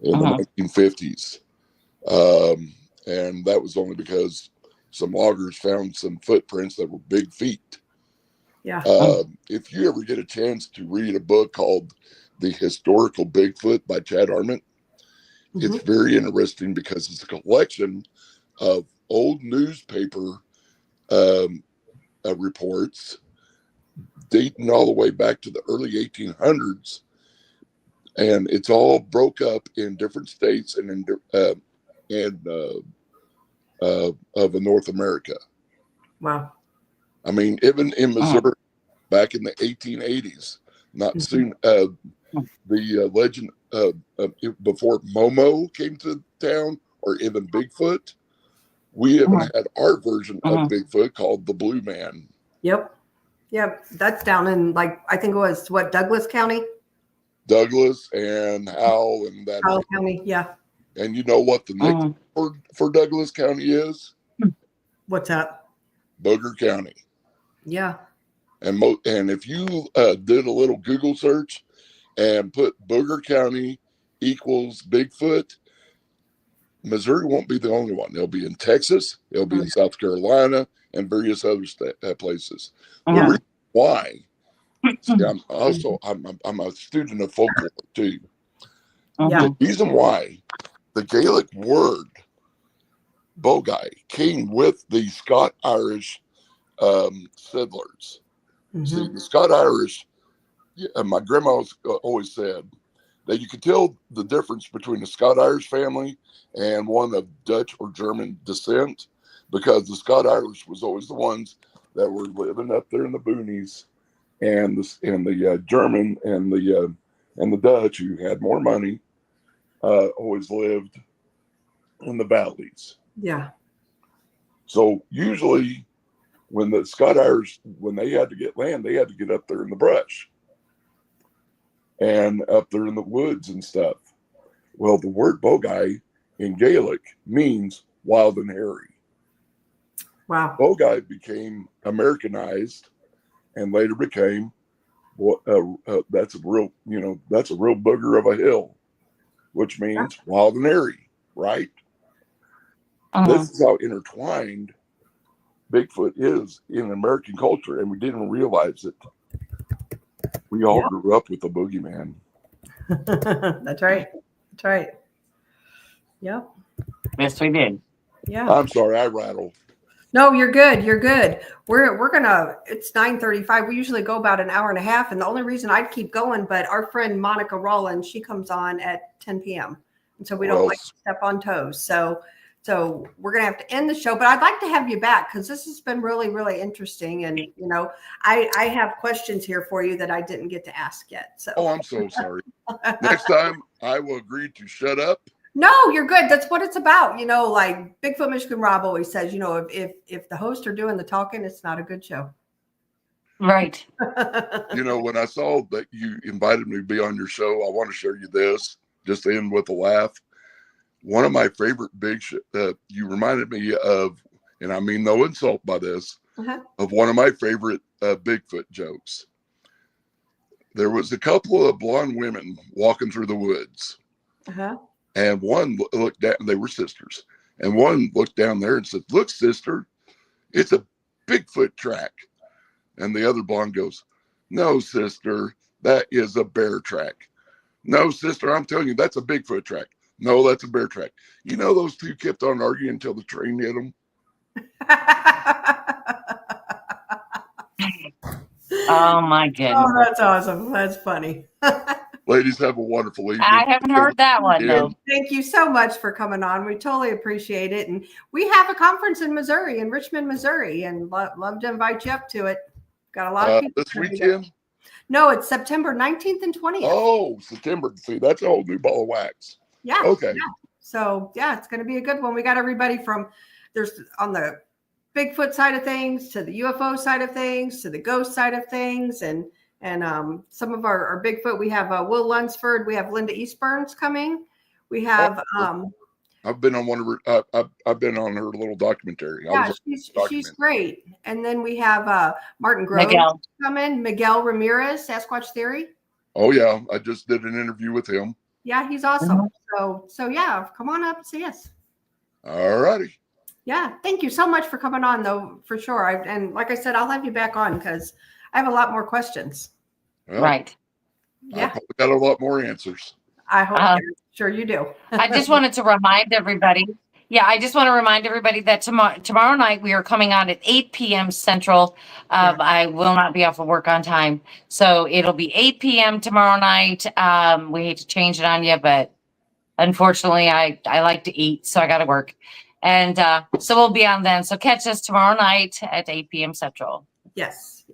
in the 1950s, and that was only because some loggers found some footprints that were big feet. Yeah. If you ever get a chance to read a book called The Historical Bigfoot by Chad Arment, it's very interesting because it's a collection of old newspaper reports dating all the way back to the early 1800s, and it's all broke up in different states and of North America. Wow. I mean, even in Missouri, back in the 1880s, not soon, the legend before Momo came to town, or even Bigfoot, we even had our version of Bigfoot called the Blue Man. Yep. That's down in, like, I think it was Douglas County? Douglas and Howell and that. Howell County, yeah. And you know what the nickname for Douglas County is? What's that? Booger County. Yeah. And if you did a little Google search and put Booger County equals Bigfoot, Missouri won't be the only one. They'll be in Texas, they'll be in South Carolina, and various other places. The reason why, see, I'm a student of folklore too. The reason why the Gaelic word bogai came with the Scot-Irish settlers. See, the Scot-Irish, my grandma always said that you could tell the difference between a Scot-Irish family and one of Dutch or German descent, because the Scot-Irish was always the ones that were living up there in the boonies, and the German and the Dutch, who had more money, always lived in the valleys. Yeah. So usually, when the Scot-Irish, when they had to get land, they had to get up there in the brush and up there in the woods and stuff. Well, the word bogai in Gaelic means wild and hairy. Wow. Bogai became Americanized and later became that's a real booger of a hill, which means wild and hairy, right? This is how intertwined Bigfoot is in American culture, and we didn't realize it. We all grew up with the boogeyman. That's right. That's right. Yep. Yes, we did. Yeah. I'm sorry, I rattle. No, you're good. You're good. We're gonna. It's 9:35. We usually go about an hour and a half, and the only reason I'd keep going, but our friend Monica Rawlins, she comes on at 10 p.m. and so we don't like to step on toes. So we're gonna have to end the show. But I'd like to have you back because this has been really, really interesting. And I have questions here for you that I didn't get to ask yet. So. Oh, I'm so sorry. Next time, I will agree to shut up. No, you're good. That's what it's about. Like Bigfoot Michigan Rob always says, if the hosts are doing the talking, it's not a good show. Right. When I saw that you invited me to be on your show, I want to share you this, just to end with a laugh. One of my favorite you reminded me of, and I mean no insult by this, of one of my favorite Bigfoot jokes. There was a couple of blonde women walking through the woods. And one looked down, they were sisters. And one looked down there and said, "Look, sister, it's a Bigfoot track." And the other blonde goes, "No, sister, that is a bear track." "No, sister, I'm telling you, that's a Bigfoot track." "No, that's a bear track." Those two kept on arguing until the train hit them. Oh, my goodness. Oh, that's awesome. That's funny. Ladies, have a wonderful evening. I haven't heard that one, though. Thank you so much for coming on. We totally appreciate it. And we have a conference in Missouri, in Richmond, Missouri, and love to invite you up to it. Got a lot of people. This weekend? No, it's September 19th and 20th. Oh, September. See, that's a whole new ball of wax. Yeah. Okay. Yeah. So, it's going to be a good one. We got everybody from there's on the Bigfoot side of things to the UFO side of things to the ghost side of things. And some of our Bigfoot, we have Will Lunsford, we have Linda Eastburns coming. We have I've been on one of her I've been on her little documentary. She's great. And then we have Martin Grove coming, Miguel Ramirez, Sasquatch Theory. Oh yeah, I just did an interview with him. Yeah, he's awesome. So yeah, come on up and see us. All righty. Yeah, thank you so much for coming on, though, for sure. And like I said, I'll have you back on because I have a lot more questions. Well, right. Yeah. I probably got a lot more answers. I hope sure you do. I just wanted to remind everybody. Yeah, I just want to remind everybody that tomorrow night we are coming on at 8 p.m. Central. I will not be off of work on time. So it'll be 8 p.m. tomorrow night. We hate to change it on you, but unfortunately I like to eat, so I got to work. And so we'll be on then. So catch us tomorrow night at 8 p.m. Central. Yes.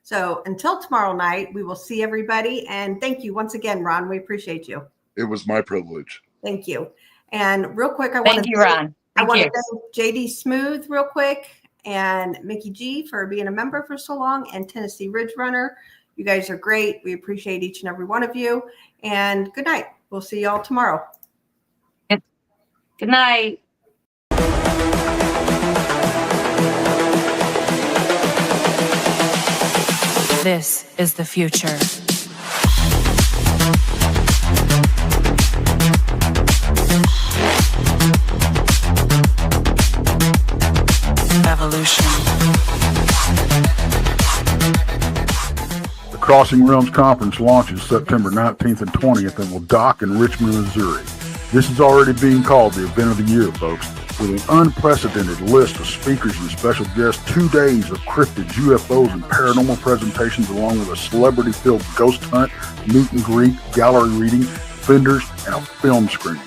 So until tomorrow night, we will see everybody. And thank you once again, Ron. We appreciate you. It was my privilege. Thank you. And real quick, Ron. I want to thank JD Smooth real quick and Mickey G for being a member for so long, and Tennessee Ridge Runner. You guys are great. We appreciate each and every one of you. And good night. We'll see y'all tomorrow. Good night. This is the future. Evolution. The Crossing Realms Conference launches September 19th and 20th and will dock in Richmond, Missouri. This is already being called the event of the year, folks. With an unprecedented list of speakers and special guests, 2 days of cryptids, UFOs, and paranormal presentations, along with a celebrity-filled ghost hunt, meet and greet, gallery reading, vendors, and a film screening.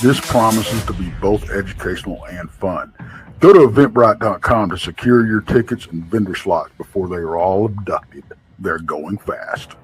This promises to be both educational and fun. Go to Eventbrite.com to secure your tickets and vendor slots before they are all abducted. They're going fast.